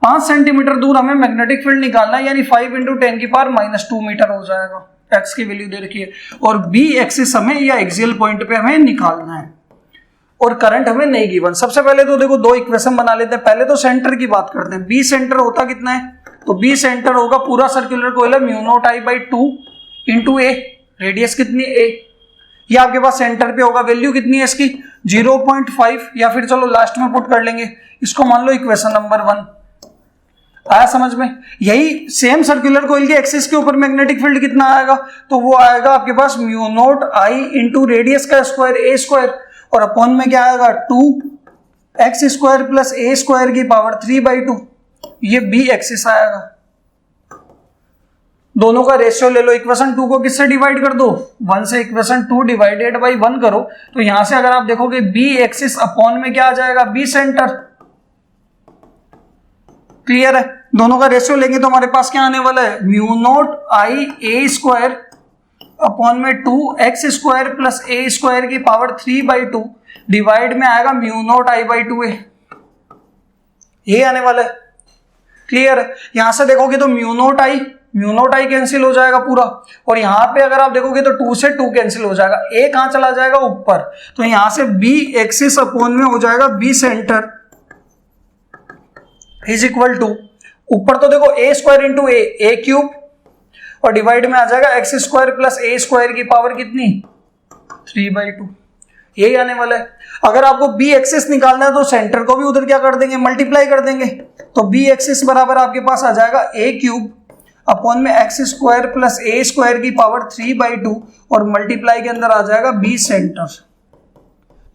5 सेंटीमीटर दूर हमें मैग्नेटिक फील्ड निकालना है, यानी 5 इंटू 10 की पावर -2 मीटर हो जाएगा, एक्स की वैल्यू दे रखी है, और बी एक्सिस हमें या एक्सियल पॉइंट पे हमें निकालना है, और करंट हमें नहीं गिवन। सबसे पहले तो देखो दो इक्वेशन बना लेते हैं, पहले तो सेंटर की बात करते हैं, बी सेंटर होता कितना है, तो बी सेंटर होगा पूरा सर्कुलर कोइल है mu naught I by 2 into A, radius कितनी ए, ये आपके पास सेंटर पे होगा, वैल्यू कितनी है इसकी 0.5, या फिर चलो लास्ट में पुट कर लेंगे, इसको मान लो इक्वेशन नंबर 1। आया समझ में, यही सेम सर्कुलर कोइल के एक्सिस के ऊपर मैग्नेटिक फील्ड कितना आएगा, तो वो आएगा आपके पास म्यू नॉट आई इंटू रेडियस का स्क्वायर ए स्क्वायर, और अपॉन में क्या आएगा 2x स्क्वायर प्लस ए स्क्वायर की पावर 3/2, ये बी एक्सिस आएगा। दोनों का रेशियो ले लो, इक्वेशन 2 को किससे डिवाइड कर दो, 1 से, इक्वेशन 2 डिवाइडेड बाई 1 करो, तो यहां से अगर आप देखोगे बी एक्सिस अपॉन में क्या आ जाएगा, बी सेंटर। क्लियर है, दोनों का रेशियो लेंगे तो हमारे पास क्या आने वाला है, म्यू नॉट आई ए स्क्वायर अपॉन में 2x² प्लस a² की पावर 3/2 डिवाइड में आएगा μ0I/2a, यही आने वाला है। क्लियर है? यहां से देखोगे तो μ0I कैंसिल हो जाएगा पूरा, और यहां पे अगर आप देखोगे तो 2 से 2 कैंसिल हो जाएगा, a कहां चला जाएगा ऊपर, तो यहां से b एक्सिस अपॉन में हो जाएगा b centre is equal to, ऊपर तो देखो a² इंटू a³ और डिवाइड में आ जाएगा x² प्लस a² की पावर कितनी 3/2, यही आने वाला है। अगर आपको b एक्सिस निकालना है तो सेंटर को भी उधर क्या कर देंगे, मल्टीप्लाई कर देंगे, तो b एक्सिस बराबर आपके पास आ जाएगा a³ अपॉन में x² प्लस a² की पावर 3/2 और मल्टीप्लाई के अंदर आ जाएगा b सेंटर,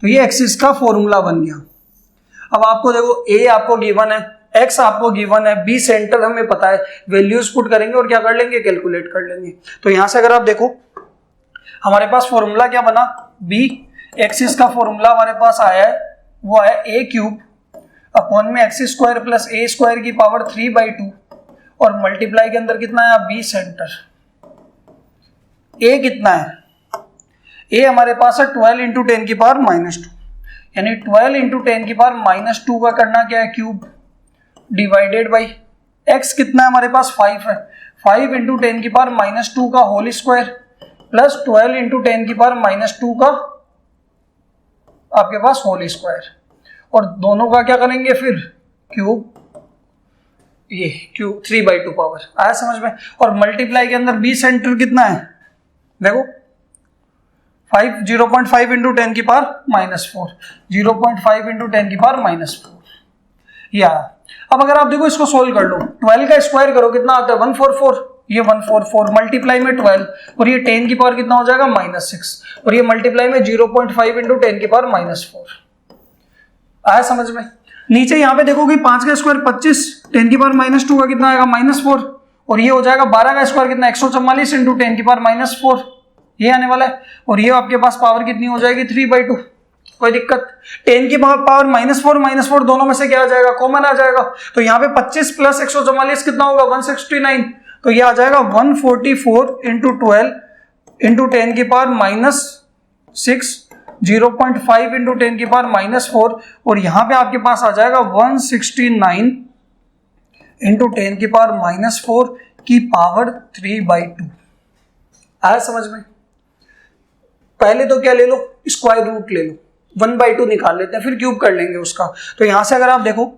तो ये एक्सिस का फॉर्मूला बन गया। अब आपको देखो a आपको गिवन है, x आपको गिवन है, b सेंटर हमें पता है, वैल्यूज पुट करेंगे और क्या कर लेंगे, कैलकुलेट कर लेंगे। तो यहां से अगर आप देखो हमारे पास फॉर्मूला क्या बना, b एक्सिस का फॉर्मूला हमारे पास आया है, वो है a³ अपॉन में x² प्लस a² की पावर 3/2 और मल्टीप्लाई के अंदर कितना है b सेंटर। a कितना है, a हमारे पास है 12 इंटू 10 की पावर -2, यानी 12 इंटू 10 की पावर -2 का करना क्या है क्यूब, डिवाइडेड बाई x कितना है हमारे पास 5 है, 5 इंटू 10 की पावर -2 का होल स्क्वायर प्लस 12 इंटू 10 की पावर -2 का आपके पास होल स्क्वायर, और दोनों का क्या करेंगे फिर क्यूब, ये क्यूब 3/2 पावर आया समझ में। और मल्टीप्लाई के अंदर b सेंटर कितना है, देखो 0.5 इंटू 10 की पावर -4, 0.5 इंटू 10 की पावर -4, या अब अगर आप देखो इसको सोल्व कर लो, 12 का स्क्वायर करो कितना आता है 144, ये 144 मल्टीप्लाई में 12 और ये 10 की पावर कितना हो जाएगा -6, और ये मल्टीप्लाई में 0.5 इंटू 10 की पावर -4, आया समझ में। नीचे यहाँ पे देखोगे 5 का स्क्वायर 25, 10 की पावर -2 का कितना आएगा -4, और ये हो जाएगा 12 का स्क्वायर कितना 144 इंटू 10 की पावर -4, ये आने वाला है, और ये आपके पास पावर कितनी हो जाएगी 3/2, कोई दिक्कत। 10 की पावर -4 दोनों में से क्या आ जाएगा, कॉमन आ जाएगा, तो यहाँ पे 25 प्लस 144 कितना होगा 169, तो ये आ जाएगा 144 इंटू 12 इंटू 10 की पावर -6, 0.5 इंटू 10 की पावर -4, और यहां पे आपके पास आ जाएगा 169 इंटू 10 की पावर -4 की पावर 3/2, आया समझ में। पहले तो क्या ले लो, स्क्वायर रूट ले लो, 1/2 निकाल लेते हैं, फिर क्यूब कर लेंगे उसका। तो यहां से अगर आप देखो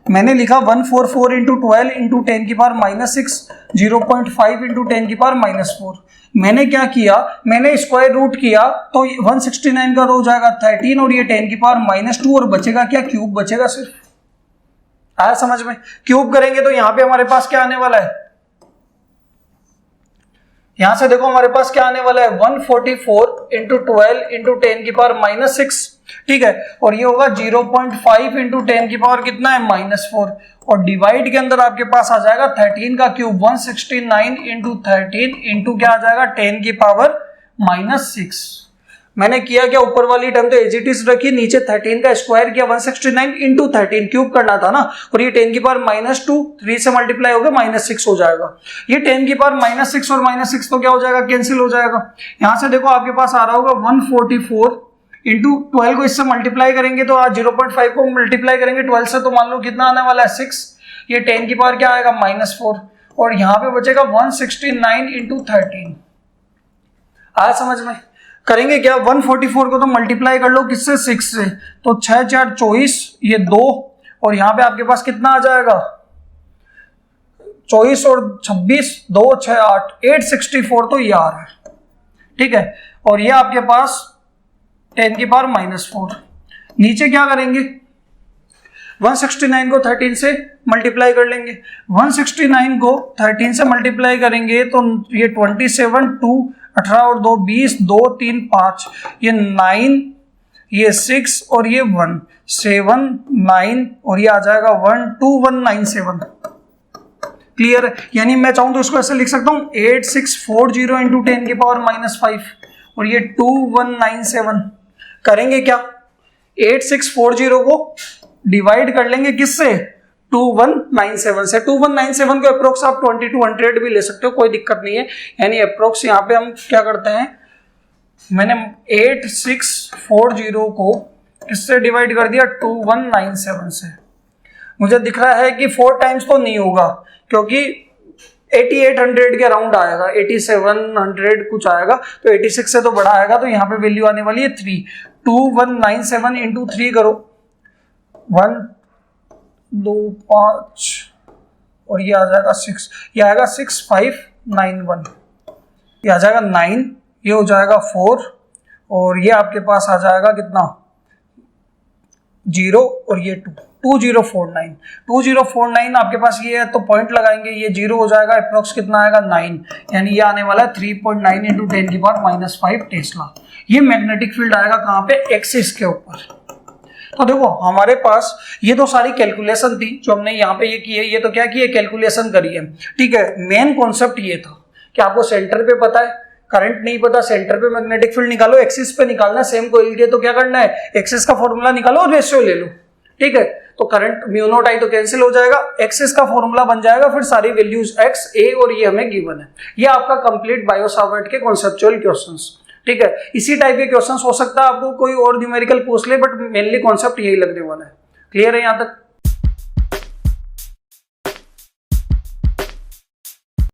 मैंने लिखा 144 इंटू 12 इंटू 10 की पावर -6, 0.5 इंटू 10 की पावर -4, मैंने क्या किया, मैंने स्क्वायर रूट किया तो 169 का हो जाएगा 13 और ये 10 की पावर -2 और बचेगा क्या, क्यूब बचेगा सिर्फ, आया समझ में। क्यूब करेंगे तो यहां पे हमारे पास क्या आने वाला है, यहां से देखो हमारे पास क्या आने वाला है 144 इंटू 12 इंटू 10 की पावर -6, ठीक है, और ये होगा 0.5 इंटू 10 की पावर कितना है -4, और डिवाइड के अंदर आपके पास आ जाएगा 13 का क्यूब 169 इंटू 13 इंटू क्या आ जाएगा 10 की पावर -6। मैंने किया क्या, ऊपर वाली टर्म तो एज इट इज रखी, नीचे 13 का स्क्वायर किया 169 इंटू 13 क्यूब करना था ना, और ये 10 की पावर -2 3 से मल्टीप्लाई होगा -6 हो जाएगा, ये 10 की पावर -6 और -6 तो क्या हो जाएगा, कैंसिल हो जाएगा। यहां से देखो आपके पास आ रहा होगा 144 इंटू 12 को इससे मल्टीप्लाई करेंगे तो आज 0.5 को मल्टीप्लाई करेंगे 12 से तो मान लो कितना आने वाला है 6, ये 10 की पावर क्या आएगा -4, और यहाँ पे बचेगा 169 इंटू 13, आया समझ में। करेंगे क्या, 144 को तो मल्टीप्लाई कर लो किससे 6 से, तो 6 4 24, ये 2, और यहाँ पे आपके पास कितना आ जाएगा 24 और 26 2 6 8 864, तो ये आ रहा है, ठीक है, और ये आपके पास 10 की पावर -4। नीचे क्या करेंगे, 169 को 13 से मल्टीप्लाई कर लेंगे, 169 को 13 से मल्टीप्लाई करेंगे तो ये 27 2 18 और 2 20 2 3 5, ये 9, ये 6 और ये 1 7 9, और ये आ जाएगा 12197। क्लियर है, यानी मैं चाहूं तो इसको ऐसे लिख सकता हूं 8640 इंटू 10 की पावर -5 और ये 2197। करेंगे क्या, 8640 को डिवाइड कर लेंगे किससे 2197 से। 2197 को अप्रोक्स आप 2200 भी ले सकते हो, कोई दिक्कत नहीं है। यानी अप्रोक्स यहाँ पे हम क्या करते हैं, मैंने 8640 को किससे डिवाइड कर दिया, 2197 से। मुझे दिख रहा है कि 4 टाइम्स तो नहीं होगा, क्योंकि 8800 के अराउंड आएगा, 8700 कुछ आएगा, तो 86 से तो बड़ा आएगा, तो यहाँ पे वैल्यू आने वाली है 3। 2197 इंटू 3 करो, 1 2 5 और ये आ जाएगा 6, ये आएगा 6591, ये आ जाएगा 9, ये हो जाएगा 4 और ये आपके पास आ जाएगा कितना 0 और ये 2, 2049 आपके पास ये है, तो पॉइंट लगाएंगे, ये 0 हो जाएगा, अप्रोक्स कितना आएगा 9, यानी ये आने वाला है 3.9 इंटू 10⁻⁻5 टेस्ला। ये मैग्नेटिक फील्ड आएगा कहाँ पे, एक्सिस के ऊपर। तो देखो हमारे पास ये तो सारी कैलकुलेशन थी जो हमने यहाँ पे ये की है, ये तो क्या की है, कैलकुलेशन करी है, ठीक है। मेन कॉन्सेप्ट ये था कि आपको सेंटर पे पता है, करंट नहीं पता, सेंटर पे मैग्नेटिक फील्ड निकालो, एक्सिस पे निकालना, सेम कोइल के, तो क्या करना है, एक्सिस का फॉर्मूला निकालो और रेशियो ले लो, ठीक है। तो करंट म्यू नॉट आई तो कैंसिल हो जाएगा, एक्सिस का फॉर्मूला बन जाएगा, फिर सारी वैल्यूज एक्स, ए और ये हमें गिवन है। ये आपका कंप्लीट बायो-सावर्ट के कॉन्सेप्चुअल क्वेश्चंस, ठीक है। इसी टाइप के क्वेश्चंस हो सकता है आपको कोई और न्यूमेरिकल पूछ ले, बट मेनली कॉन्सेप्ट यही लगने वाला है। क्लियर है यहाँ तक?